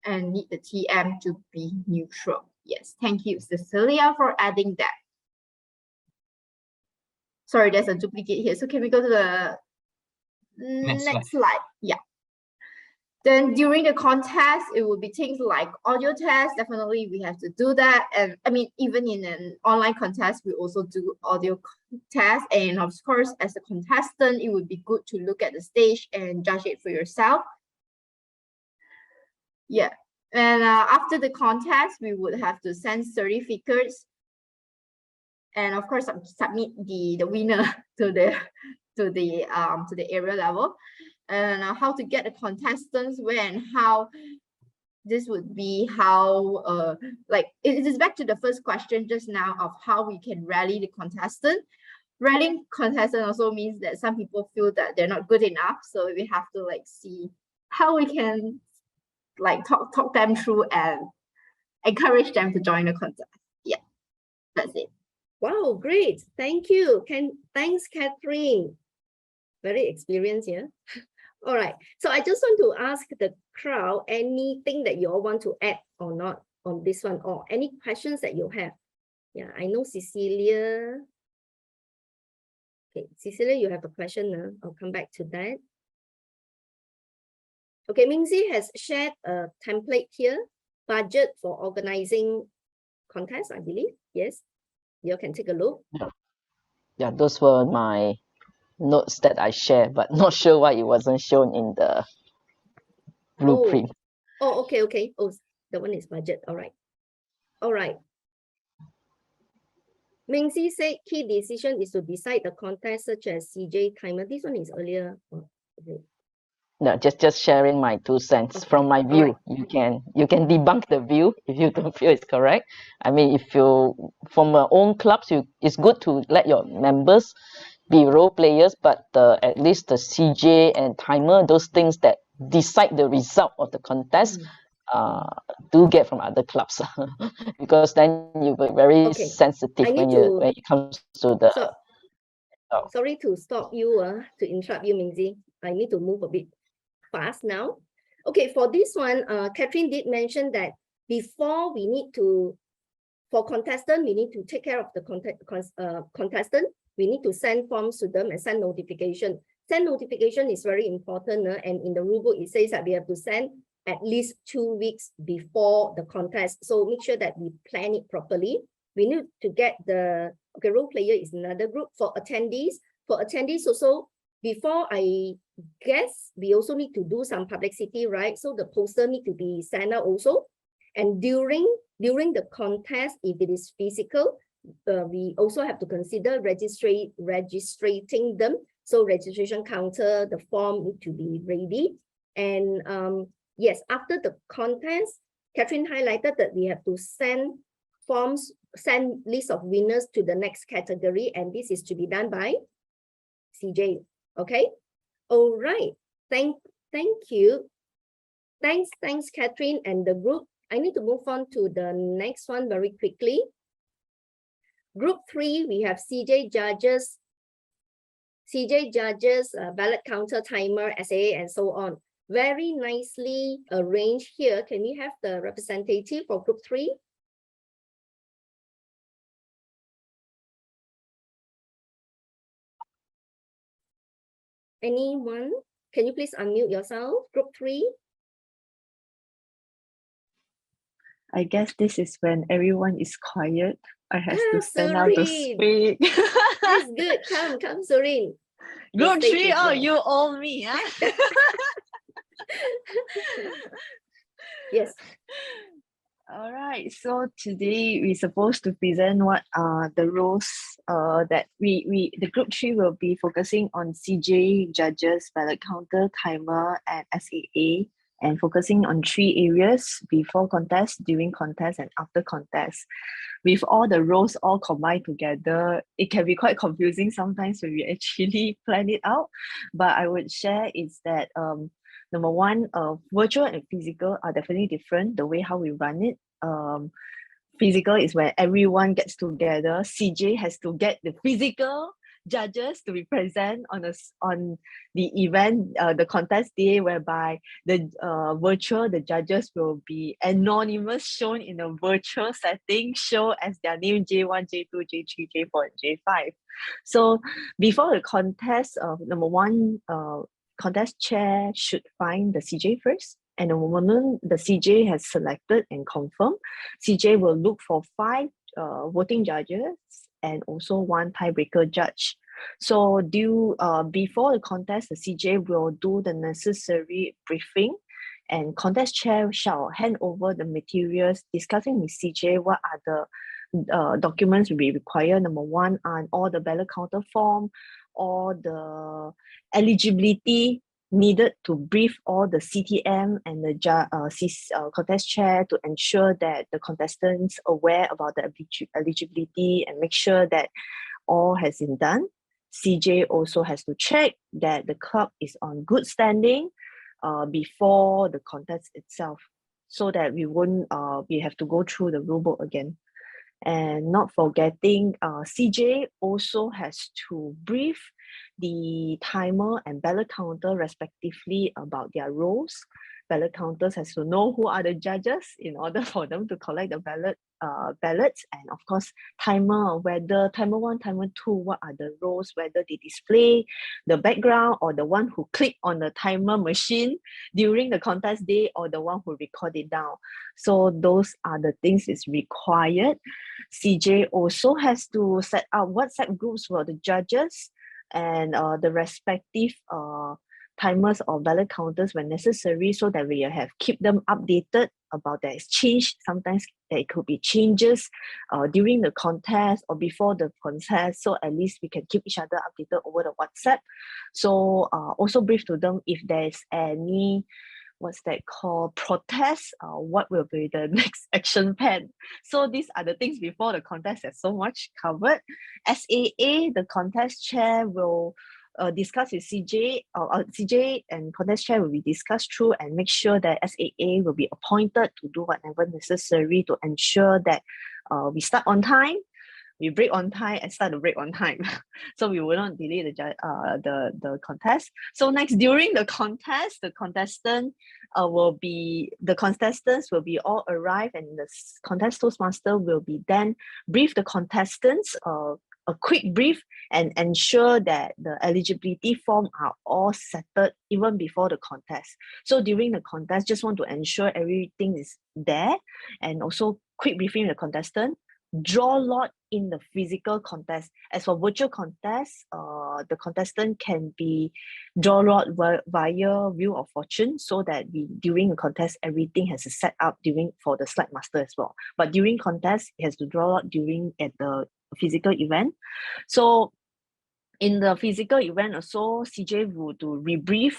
and need the TM to be neutral. Yes, thank you, Cecilia, for adding that. Sorry, there's a duplicate here. So can we go to the next slide? Yeah. Then during the contest, it will be things like audio tests. Definitely, we have to do that. And I mean, even in an online contest, we also do audio tests. And of course, as a contestant, it would be good to look at the stage and judge it for yourself. Yeah. And after the contest, we would have to send certificates, and of course submit the winner to the area level. And how to get the contestants, where and how. This would be how like it is back to the first question just now of how we can rally the contestant. Rallying contestant also means that some people feel that they're not good enough, so we have to like see how we can like talk them through and encourage them to join the contest. Yeah, that's it. Wow, great. Thank you. Thanks, Catherine. Very experienced, yeah. All right. So I just want to ask the crowd anything that you all want to add or not on this one, or any questions that you have. Yeah, I know Cecilia. Okay, Cecilia, you have a question now. I'll come back to that. Okay, Mingzi has shared a template here, budget for organizing contests, I believe. Yes, you can take a look. Yeah, those were my notes that I shared, but not sure why it wasn't shown in the blueprint. Oh, okay. Oh, the one is budget. All right. All right. Mingzi said key decision is to decide the contest such as CJ timer. This one is earlier. Oh, okay. No, just sharing my 2 cents from my view. Right. You can debunk the view if you don't feel it's correct. I mean, if you from your own clubs, it's good to let your members be role players, but at least the CJ and timer, those things that decide the result of the contest, do get from other clubs because then you'll be very sensitive when it comes to the. Sorry to stop you, to interrupt you, Mingzi. I need to move a bit fast now. Okay, for this one, Catherine did mention that before we need to, for contestant, we need to take care of the contestant. We need to send forms to them and send notification. Send notification is very important, and in the rulebook it says that we have to send at least 2 weeks before the contest. So make sure that we plan it properly. We need to get the, okay, role player is another group. For attendees also, before I guess, we also need to do some publicity, right? So the poster need to be sent out also. And during the contest, if it is physical, we also have to consider registrating them. So registration counter, the form need to be ready. And yes, after the contest, Catherine highlighted that we have to send forms, send list of winners to the next category, and this is to be done by CJ. Okay. All right. Thank you. Thanks, Catherine and the group. I need to move on to the next one very quickly. Group 3, we have CJ judges, ballot counter, timer, SAA, and so on. Very nicely arranged here. Can we have the representative for group 3? Anyone? Can you please unmute yourself? Group 3. I guess this is when everyone is quiet. I have to stand out to speak. That's good. Come, Surin. Group 3, oh, you owe me, huh? Yes. All right, so today we're supposed to present what are the roles that the group 3 will be focusing on CJ, judges, ballot counter, timer, and SAA, and focusing on 3 areas: before contest, during contest, and after contest. With all the roles all combined together, it can be quite confusing sometimes when we actually plan it out. But I would share is that number one, virtual and physical are definitely different, the way how we run it. Physical is where everyone gets together. CJ has to get the physical judges to be present on the event, the contest day, whereby the virtual, the judges will be anonymous, shown in a virtual setting, show as their name J1, J2, J3, J4, and J5. So before the contest, number one, contest chair should find the CJ first. And the moment the CJ has selected and confirmed, CJ will look for 5 voting judges and also 1 tiebreaker judge. So before the contest, the CJ will do the necessary briefing and contest chair shall hand over the materials, discussing with CJ what are the documents will be required. Number one, on all the ballot counter form, all the eligibility needed to brief all the CTM and the contest chair to ensure that the contestants aware about the eligibility and make sure that all has been done. CJ also has to check that the club is on good standing before the contest itself, so that we won't we have to go through the rule book again. And not forgetting, CJ also has to brief the timer and ballot counter respectively about their roles. Ballot counters has to know who are the judges in order for them to collect the ballots, and of course timer, whether timer 1, timer 2, what are the roles, whether they display the background or the one who click on the timer machine during the contest day or the one who record it down. So those are the things is required. CJ also has to set up WhatsApp groups for the judges and the respective timers or ballot counters when necessary, so that we have keep them updated about the exchange. Sometimes there could be changes during the contest or before the contest, so at least we can keep each other updated over the WhatsApp. So also brief to them if there's any what's that called protest, what will be the next action plan. So these are the things before the contest. There's so much covered. SAA, the contest chair will discuss with CJ, CJ and contest chair will be discussed through and make sure that SAA will be appointed to do whatever necessary to ensure that we start on time, we break on time, and start to break on time. So we will not delay the contest. So next, during the contest, the contestants will be all arrive, and the contest Toastmaster will be then brief the contestants, a quick brief, and ensure that the eligibility form are all settled even before the contest. So during the contest, just want to ensure everything is there, and also quick briefing the contestant. Draw lot in the physical contest. As for virtual contest, the contestant can be draw lot via Wheel of Fortune, so that during the contest everything has to set up for the slide master as well. But during contest, it has to draw lot at the physical event. So in the physical event also, CJ will to rebrief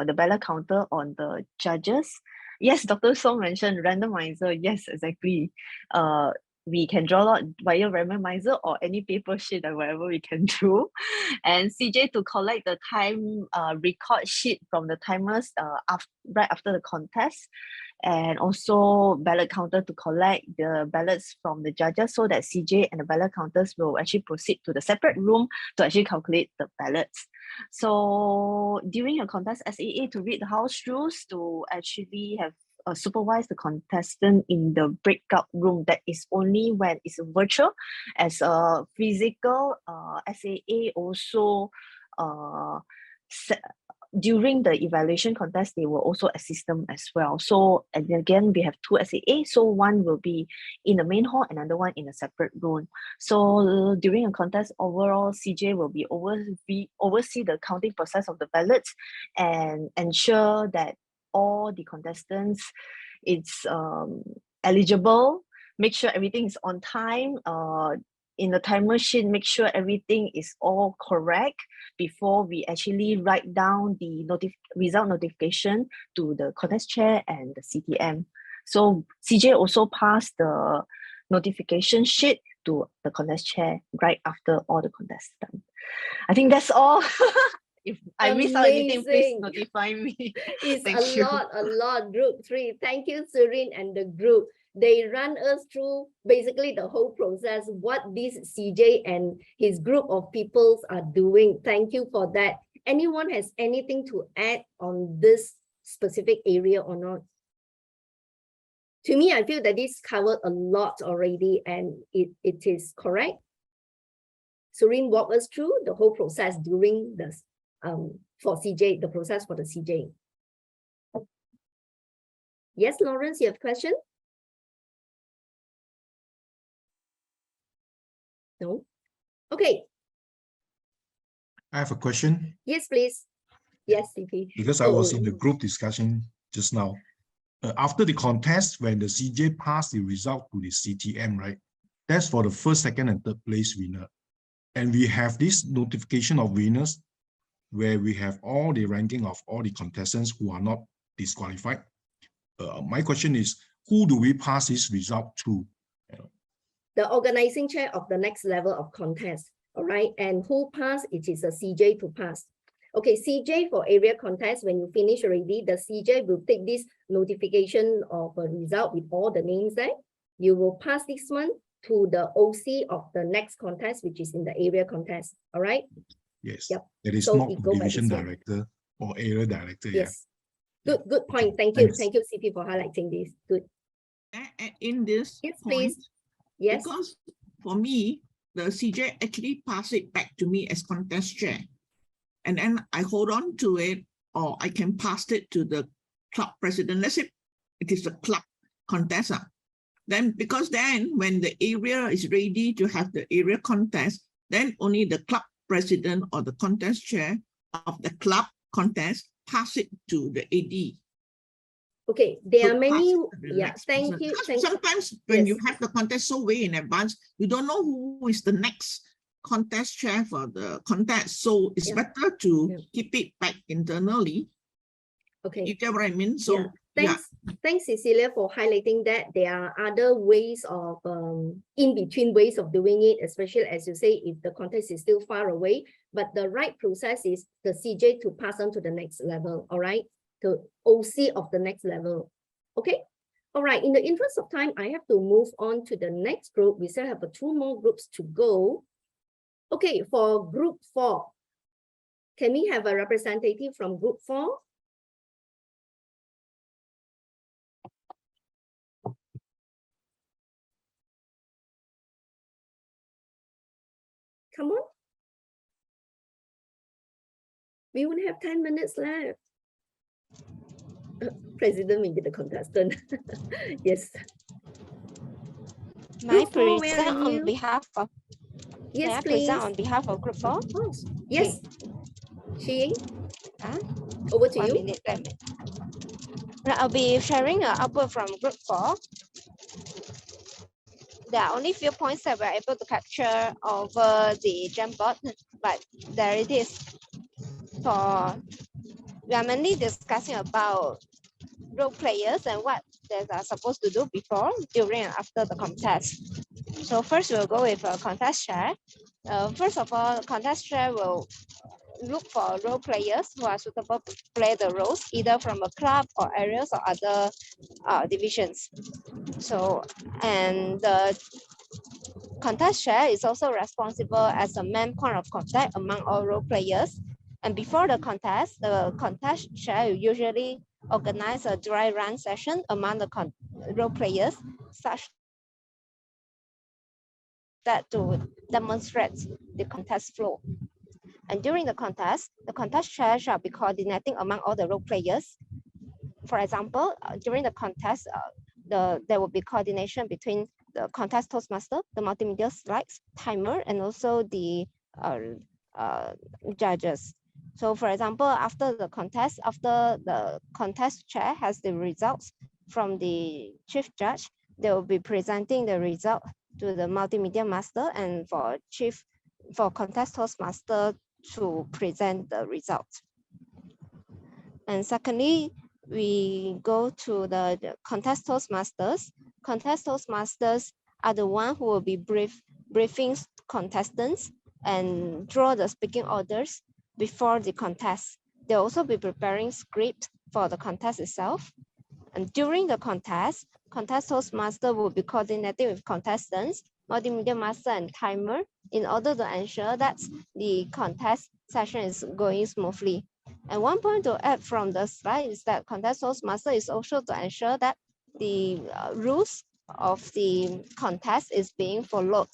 the ballot counter on the judges. Yes, Dr. Song mentioned randomizer. Yes, exactly. We can draw out via randomizer or any paper sheet or whatever we can do. And CJ to collect the time record sheet from the timers right after the contest. And also ballot counter to collect the ballots from the judges, so that CJ and the ballot counters will actually proceed to the separate room to actually calculate the ballots. So during a contest, SAA to read the house rules to actually have supervise the contestant in the breakout room. That is only when it's virtual. As a physical, SAA also during the evaluation contest, they will also assist them as well. So, and again, we have two SAA. So one will be in the main hall, another one in a separate room. So during a contest, overall, CJ will be oversee the counting process of the ballots and ensure that all the contestants it's eligible, make sure everything is on time, in the time machine, make sure everything is all correct before we actually write down the result notification to the contest chair and the CTM. So CJ also passed the notification sheet to the contest chair right after all the contests done. I think that's all. If I miss out anything, please notify me. It's Thank you. a lot, group 3. Thank you, Surin and the group. They run us through basically the whole process, what this CJ and his group of people are doing. Thank you for that. Anyone has anything to add on this specific area or not? To me, I feel that this covered a lot already, and it is correct. Surin walked us through the whole process during the for CJ, the process for the CJ. Yes, Lawrence, you have a question? No? Okay. I have a question. Yes, please. Yes, CP. Because I was in the group discussion just now. after the contest, when the CJ pass the result to the CTM, right? That's for the first, second, and third place winner. And we have this notification of winners where we have all the ranking of all the contestants who are not disqualified. My question is, who do we pass this result to? The organizing chair of the next level of contest, all right? And who pass, it is a CJ to pass. Okay, CJ for area contest, when you finish already, the CJ will take this notification of a result with all the names there. You will pass this one to the OC of the next contest, which is in the area contest, all right? Yes, yep. That is So not it go by division this one. director or area director. Yes. Yeah. Good point. Okay, Thank you. thanks. Thank you, CP, for highlighting this. Good. In this Yes, point, please. Yes. because for me, the CJ actually passed it back to me as contest chair. And then I hold on to it, or I can pass it to the club president. Let's say it is a club contest. Then, because then when the area is ready to have the area contest, then only the club president or the contest chair of the club contest pass it to the AD. Okay, there So are many, pass it to the yeah, next thank person. you. Because Thank sometimes when you yes. have the contest so way in advance, you don't know who is the next contest chair for the contest. So it's Yeah. better to keep it back internally. Okay. You get what I mean? So Yeah. Thanks, Cecilia, for highlighting that there are other ways of in-between ways of doing it, especially as you say, if the contest is still far away, but the right process is the CJ to pass on to the next level, all right? To OC of the next level, okay? All right, in the interest of time, I have to move on to the next group. We still have 2 more groups to go. Okay, for group 4, can we have a representative from group 4? Come on. We only have 10 minutes left. President will be the contestant. Yes. May I Group 4, where present are on you? behalf of Yes, may I please. present on behalf of group 4? Oh, yes. Xi, Huh? over to 1 you. minute, let me. Right, I'll be sharing an output from group 4. There are only few points that we're able to capture over the Jamboard, but there it is. We are mainly discussing about role players and what they are supposed to do before, during, and after the contest. So first we'll go with a contest chair. First of all, the contest chair will look for role players who are suitable to play the roles, either from a club or areas or other divisions. So, and the contest chair is also responsible as a main point of contact among all role players. And before the contest chair will usually organize a dry run session among the role players, such that to demonstrate the contest flow. And during the contest chair shall be coordinating among all the role players. For example, during the contest, there will be coordination between the contest Toastmaster, the multimedia slides, timer, and also the judges. So for example, after the contest chair has the results from the chief judge, they will be presenting the result to the multimedia master, and for contest Toastmaster to present the results. And secondly, we go to the contest Toastmasters. Contest Toastmasters are the one who will be briefing contestants and draw the speaking orders before the contest. They'll also be preparing script for the contest itself. And during the contest Toastmaster will be coordinating with contestants, multimedia master, and timer in order to ensure that the contest session is going smoothly. And one point to add from the slide is that contest Toastmaster is also to ensure that the rules of the contest is being followed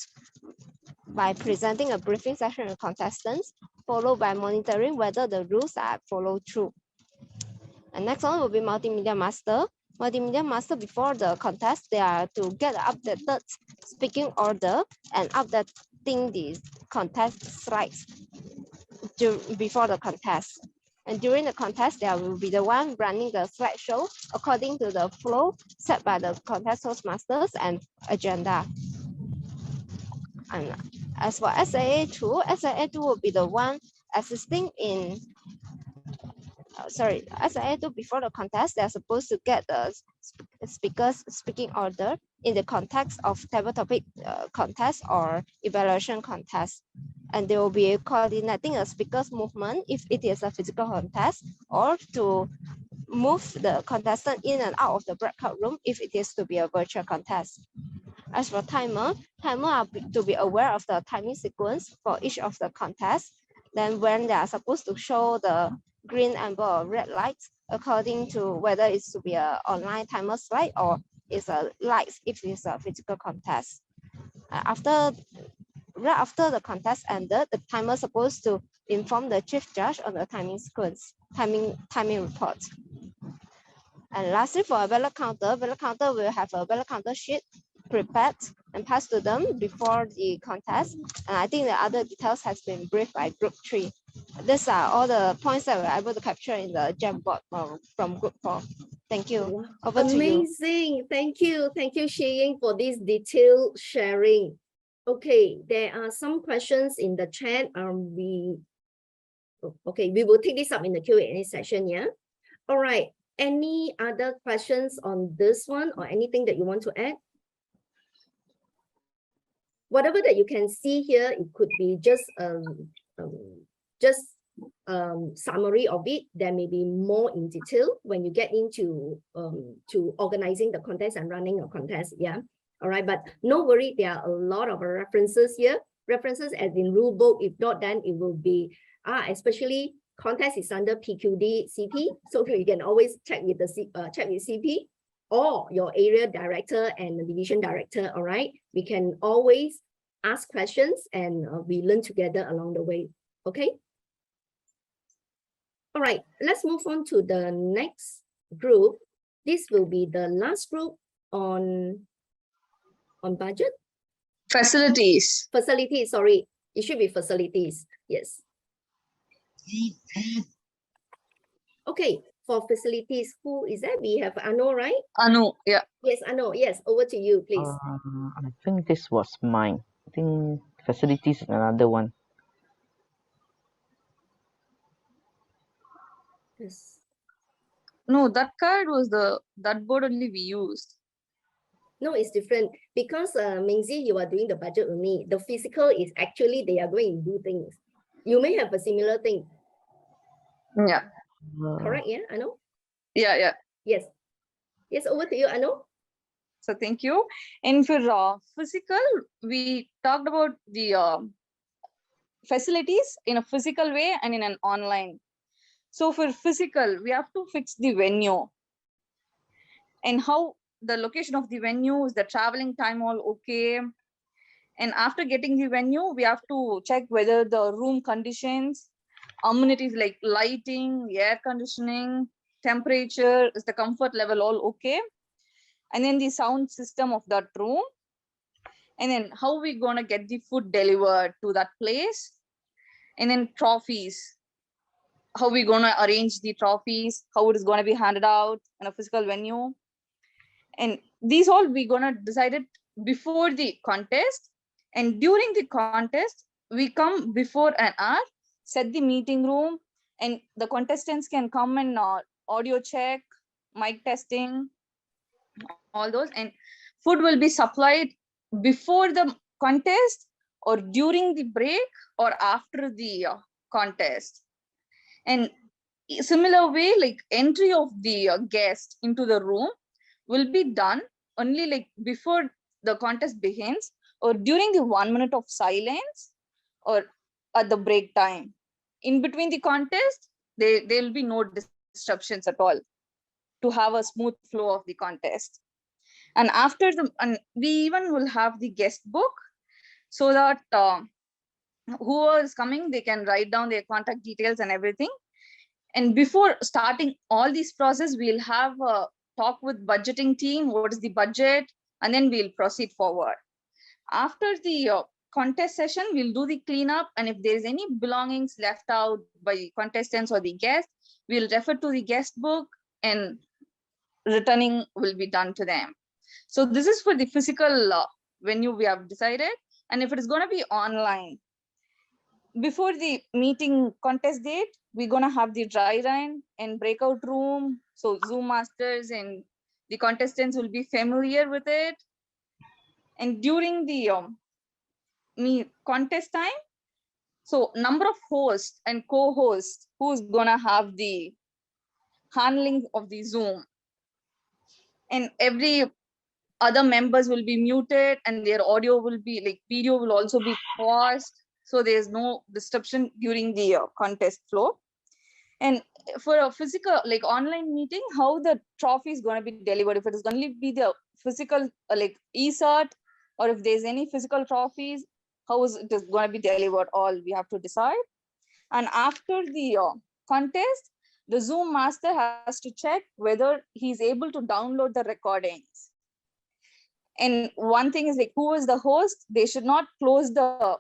by presenting a briefing session with contestants, followed by monitoring whether the rules are followed through. And next one will be multimedia master. Multimedia master, before the contest, they are to get the updated speaking order and updating the contest slides before the contest. And during the contest, there will be the one running the slideshow according to the flow set by the contest Toastmasters and agenda. And as for SAA2, SAA2 will be the one assisting in SIA2 before the contest, they're supposed to get the speakers speaking order in the context of table topic contest or evaluation contest. And they will be coordinating a speaker's movement if it is a physical contest, or to move the contestant in and out of the breakout room if it is to be a virtual contest. As for timer are to be aware of the timing sequence for each of the contests. Then when they are supposed to show the green, amber, or red lights according to whether it's to be an online timer slide or it's a lights if it's a physical contest. Right after the contest ended, the timer is supposed to inform the chief judge on the timing sequence, timing report. And lastly, for a ballot counter will have a ballot counter sheet prepared and passed to them before the contest. And I think the other details has been briefed by group 3. These are all the points that we're able to capture in the Jamboard from group 4. Thank you. Over to you. Amazing. Thank you. Thank you, Shiying, for this detailed sharing. Okay, there are some questions in the chat. We will take this up in the Q&A session, yeah? All right. Any other questions on this one or anything that you want to add? Whatever that you can see here, it could be just summary of it. There may be more in detail when you get into to organizing the contest and running a contest. Yeah. All right. But no worry, there are a lot of references here. References as in rule book. If not, then it will be especially contest is under PQD CP. So you can always check with the check with CP or your area director and the division director. All right. We can always ask questions and we learn together along the way. Okay. All right, let's move on to the next group. This will be the last group on budget. Facilities. Facilities, sorry. It should be facilities. Yes. Okay, for facilities, who is that? We have Anu, right? Anu, yeah. Yes, Anu. Yes, over to you, please. I think this was mine. I think facilities is another one. Yes. No, that card was that board only we used. No, it's different because Mingzi, you are doing the budget only. The physical is actually they are going to do things. You may have a similar thing. Yeah. Correct, yeah, Anu? Yeah. Yes. Yes, over to you, Anu. So thank you. And for physical, we talked about the facilities in a physical way and in an online. So for physical, we have to fix the venue and how the location of the venue, is the traveling time all okay. And after getting the venue, we have to check whether the room conditions, amenities like lighting, air conditioning, temperature, is the comfort level all okay. And then the sound system of that room. And then how we gonna get the food delivered to that place. And then trophies, how we gonna arrange the trophies, how it is gonna be handed out in a physical venue. And these all we gonna decide it before the contest. And during the contest, we come before an hour, set the meeting room, and the contestants can come and audio check, mic testing, all those. And food will be supplied before the contest or during the break or after the contest. And similar way, like entry of the guest into the room will be done only like before the contest begins or during the 1 minute of silence or at the break time. In between the contest, there will be no disruptions at all to have a smooth flow of the contest. And after we even will have the guest book so that who is coming, they can write down their contact details and everything. And before starting all this process, we'll have a talk with budgeting team, what is the budget, and then we'll proceed forward. After the contest session, we'll do the cleanup. And if there's any belongings left out by contestants or the guests, we'll refer to the guest book and returning will be done to them. So this is for the physical venue we have decided. And if it is going to be online, before the meeting contest date, we're going to have the dry run and breakout room. So Zoom masters and the contestants will be familiar with it. And during the contest time, so number of hosts and co-hosts who's going to have the handling of the Zoom. And every other members will be muted and their audio will be like video will also be paused. So there's no disruption during the contest flow. And for a physical, like online meeting, how the trophy is going to be delivered, if it is going to be the physical, like e-cert, or if there's any physical trophies, how is it going to be delivered, all we have to decide. And after the contest, the Zoom master has to check whether he's able to download the recordings. And one thing is like, who is the host? They should not close the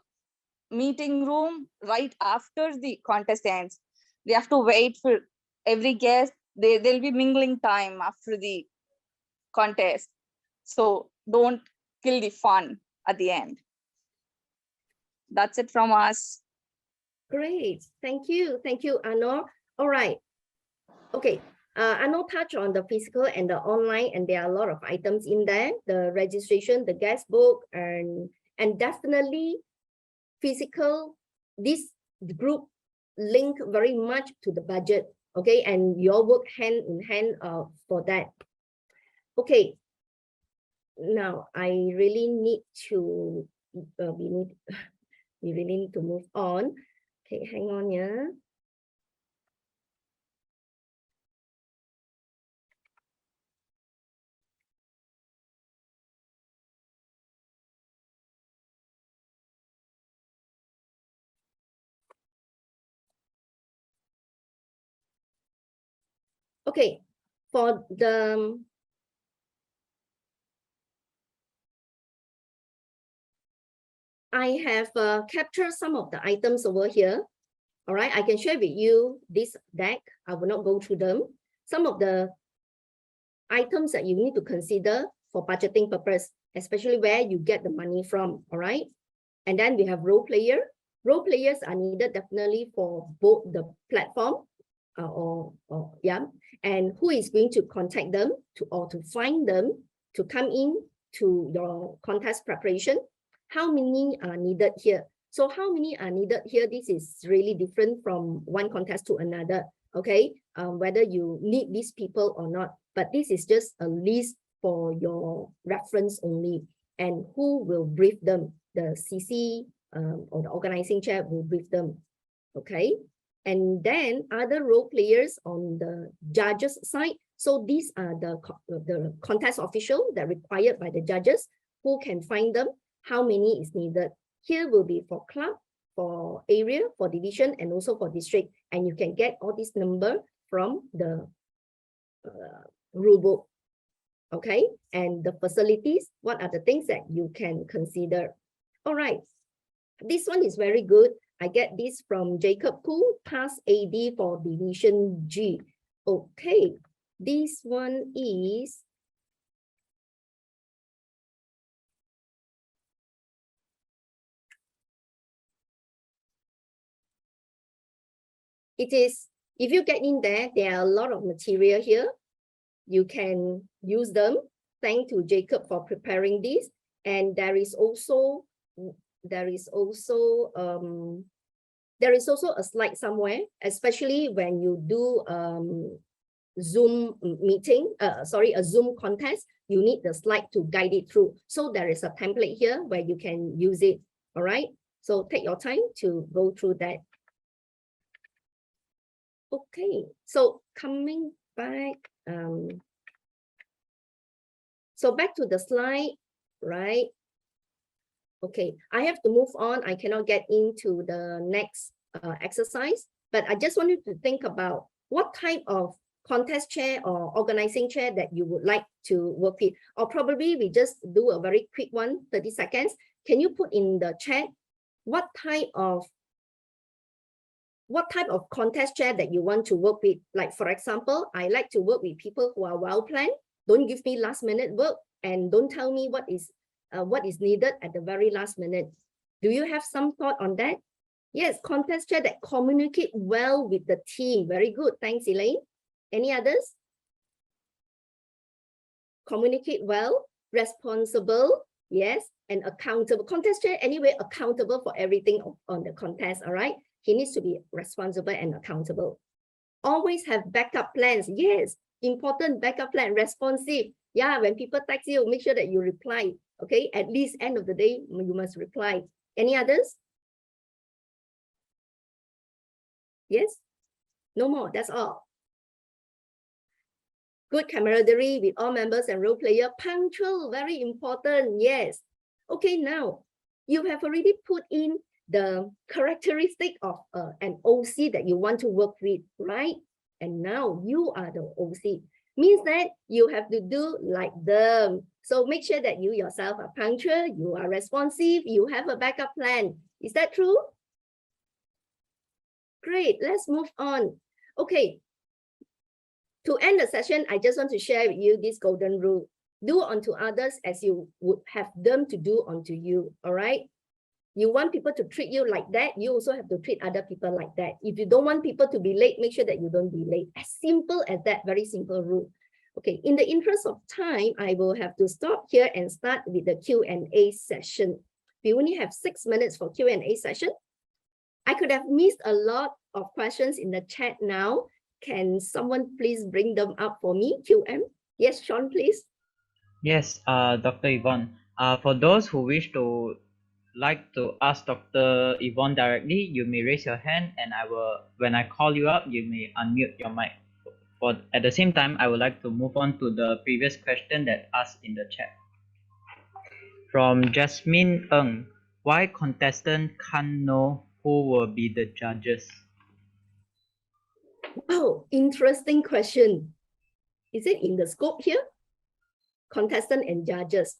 meeting room right after the contest ends. They have to wait for every guest. There'll be mingling time after the contest. So don't kill the fun at the end. That's it from us. Great. Thank you. Thank you, Anor. All right. Okay. Anor touched on the physical and the online, and there are a lot of items in there. The registration, the guest book, and definitely physical. This group link very much to the budget. Okay, and you all work hand in hand for that. Okay. Now I really need to we really need to move on. Okay, hang on, yeah. Okay, for the I have captured some of the items over here. All right, I can share with you this deck. I will not go through them. Some of the items that you need to consider for budgeting purpose, especially where you get the money from. All right, and then we have role player. Role players are needed definitely for both the platform and who is going to contact them to find them to come in to your contest preparation. How many are needed here? So how many are needed here? This is really different from one contest to another. Okay, whether you need these people or not, but this is just a list for your reference only. And who will brief them? The CC or the organizing chair will brief them. Okay, and then other role players on the judges side. So these are the contest official that required by the judges. Who can find them? How many is needed? Here will be for club, for area, for division, and also for district. And you can get all this number from the rule book. Okay, and the facilities, what are the things that you can consider? All right, this one is very good. I get this from Jacob Koo, past AD for Division G. Okay, this one is if you get in there, there are a lot of material here. You can use them. Thank to Jacob for preparing this. And there is also a slide somewhere, especially when you do Zoom meeting, a Zoom contest, you need the slide to guide it through. So there is a template here where you can use it. All right. So take your time to go through that. Okay, so coming back, so back to the slide, right? Okay, I have to move on. I cannot get into the next exercise, but I just want you to think about what type of contest chair or organizing chair that you would like to work with, or probably we just do a very quick one, 30 seconds. Can you put in the chat what type of what type of contest chair that you want to work with. Like, for example, I like to work with people who are well planned. Don't give me last minute work and don't tell me what is needed at the very last minute. Do you have some thought on that? Yes, contest chair that communicate well with the team. Very good. Thanks, Elaine. Any others? Communicate well, responsible, yes, and accountable. Contest chair, anyway, accountable for everything on the contest, all right? He needs to be responsible and accountable. Always have backup plans. Yes, important backup plan, responsive. Yeah, when people text you, make sure that you reply. Okay, at least end of the day, you must reply. Any others? Yes? No more, that's all. Good camaraderie with all members and role player. Punctual, very important, yes. Okay, now, you have already put in the characteristic of an OC that you want to work with, right? And now you are the OC. Means that you have to do like them. So make sure that you yourself are punctual, you are responsive, you have a backup plan. Is that true? Great, let's move on. Okay, to end the session, I just want to share with you this golden rule. Do unto others as you would have them to do unto you, all right? You want people to treat you like that, you also have to treat other people like that. If you don't want people to be late, make sure that you don't be late. As simple as that, very simple rule. Okay, in the interest of time, I will have to stop here and start with the Q&A session. We only have 6 minutes for Q&A session. I could have missed a lot of questions in the chat now. Can someone please bring them up for me, QM? Yes, Sean, please. Yes, Dr. Yvonne. For those who wish to like to ask Dr. Yvonne directly, you may raise your hand and I will, when I call you up, you may unmute your mic. But at the same time, I would like to move on to the previous question that asked in the chat. From Jasmine Ng, why contestant can't know who will be the judges? Wow, interesting question. Is it in the scope here? Contestant and judges.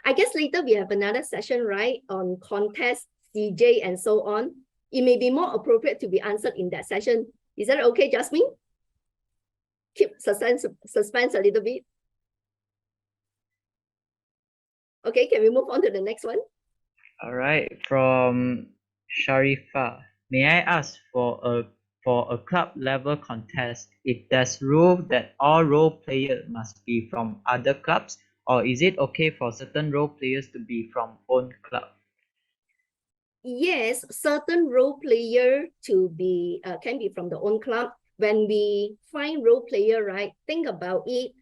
I guess later we have another session, right, on contest, CJ, and so on. It may be more appropriate to be answered in that session. Is that okay, Jasmine? Keep suspense a little bit. Okay, can we move on to the next one? All right, from Sharifa, may I ask for a club level contest, if there's rule that all role players must be from other clubs, or is it okay for certain role players to be from own club? Yes, certain role player to be can be from the own club. When we find role player, right, think about it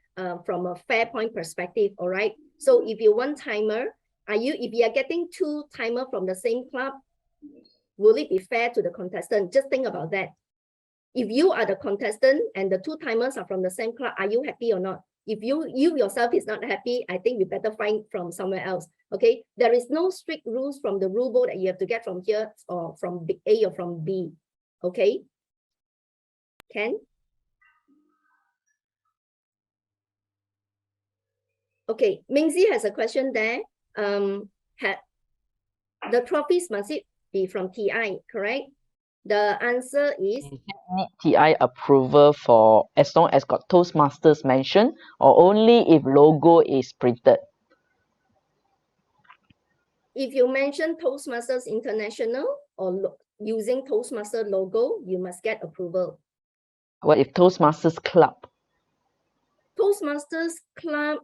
from a fair point perspective, all right? So if you're one timer, if you are getting 2 timer from the same club, will it be fair to the contestant? Just think about that. If you are the contestant and the 2 timers are from the same club, are you happy or not? If you yourself is not happy, I think you better find from somewhere else. Okay, there is no strict rules from the rule book that you have to get from here or from A or from B. Okay, Ken? Okay, Mingzi has a question there. The trophies must it be from TI, correct? The answer is Need TI approval for as long as got Toastmasters mentioned, or only if logo is printed. if you mention Toastmasters International or using Toastmaster logo, you must get approval. What if Toastmasters Club? Toastmasters Club,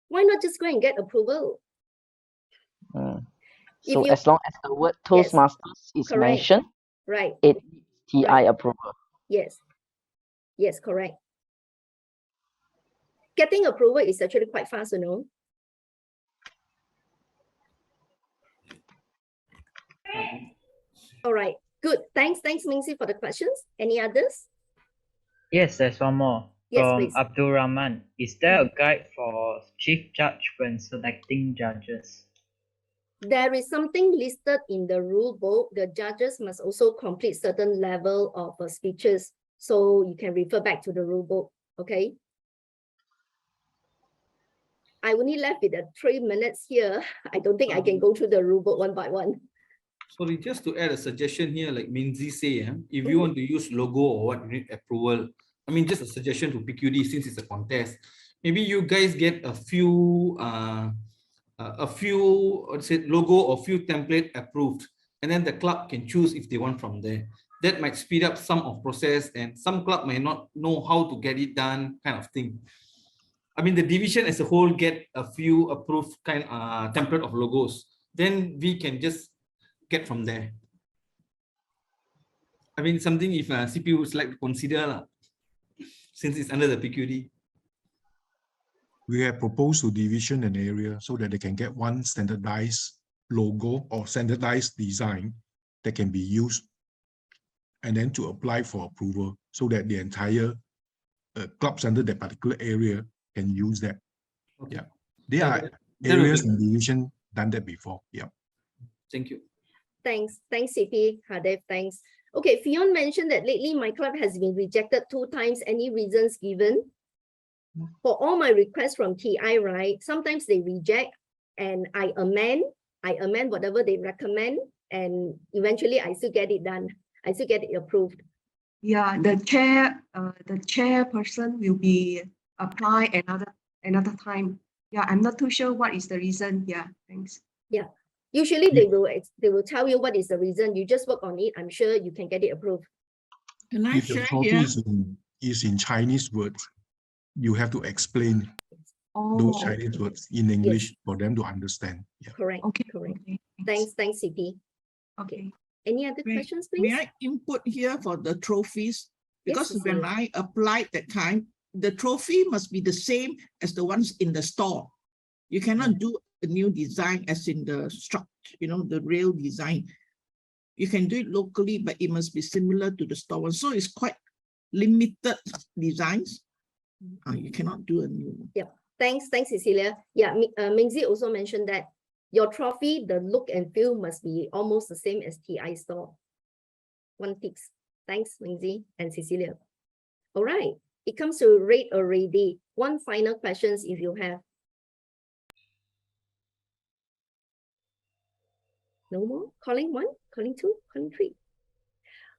why not just go and get approval? So as long as the word Toastmasters is correct. mentioned, right, it needs TI right. approval. Yes, yes, correct. Getting approval is actually quite fast, you know. All right, good. Thanks, Mingzi, for the questions. Any others? Yes, there's one more. Yes, From please. Abdul Rahman, is there a guide for chief judge when selecting judges? There is something listed in the rule book. The judges must also complete certain level of speeches. So you can refer back to the rule book, okay? I only left with 3 minutes here. I don't think I can go through the rule book one by one. Sorry, just to add a suggestion here, like Minzy say, if you want to use logo or what, you need approval. I mean, just a suggestion to PQD since it's a contest. Maybe you guys get a few, let's say, logo or few template approved, and then the club can choose if they want from there. That might speed up some of process, and some club might not know how to get it done, kind of thing. I mean, the division as a whole get a few approved template of logos. Then we can just get from there. I mean, something if CPU would like to consider, since it's under the PQD. We have proposed to division an area so that they can get one standardized logo or standardized design that can be used, and then to apply for approval so that the entire clubs under that particular area can use that. Okay. Yeah, there are areas in division done that before. Yeah. Thank you. Thanks, CP, Hadev, thanks. Okay, Fionn mentioned that lately my club has been rejected 2 times. Any reasons given? For all my requests from TI, right? Sometimes they reject and I amend whatever they recommend, and eventually I still get it done. I still get it approved. Yeah, the chairperson will be apply another time. Yeah, I'm not too sure what is the reason. Yeah, thanks. Yeah, usually they will tell you what is the reason. You just work on it. I'm sure you can get it approved. Can I If the share trophy here? is in Chinese words, you have to explain those Chinese words in English for them to understand. Yeah. Correct. Okay. Correct. Okay, Thanks, CP. Okay. Any other questions, please? May I input here for the trophies? Because Yes, when I applied that time, the trophy must be the same as the ones in the store. You cannot do a new design as in the structure, the real design. You can do it locally, but it must be similar to the store one. So it's quite limited designs. You cannot do a new one. Yep. Thanks, Cecilia. Yeah, Mingzi also mentioned that your trophy, the look and feel must be almost the same as TI store. One tips. Thanks, Mingzi and Cecilia. All right, it comes to rate already. One final questions if you have. No more? Calling 1, calling 2, calling 3.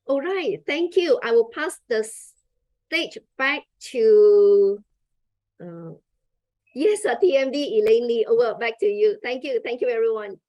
All right, thank you. I will pass the stage back to yes, TMD Elaine Lee. Over back to you. Thank you everyone.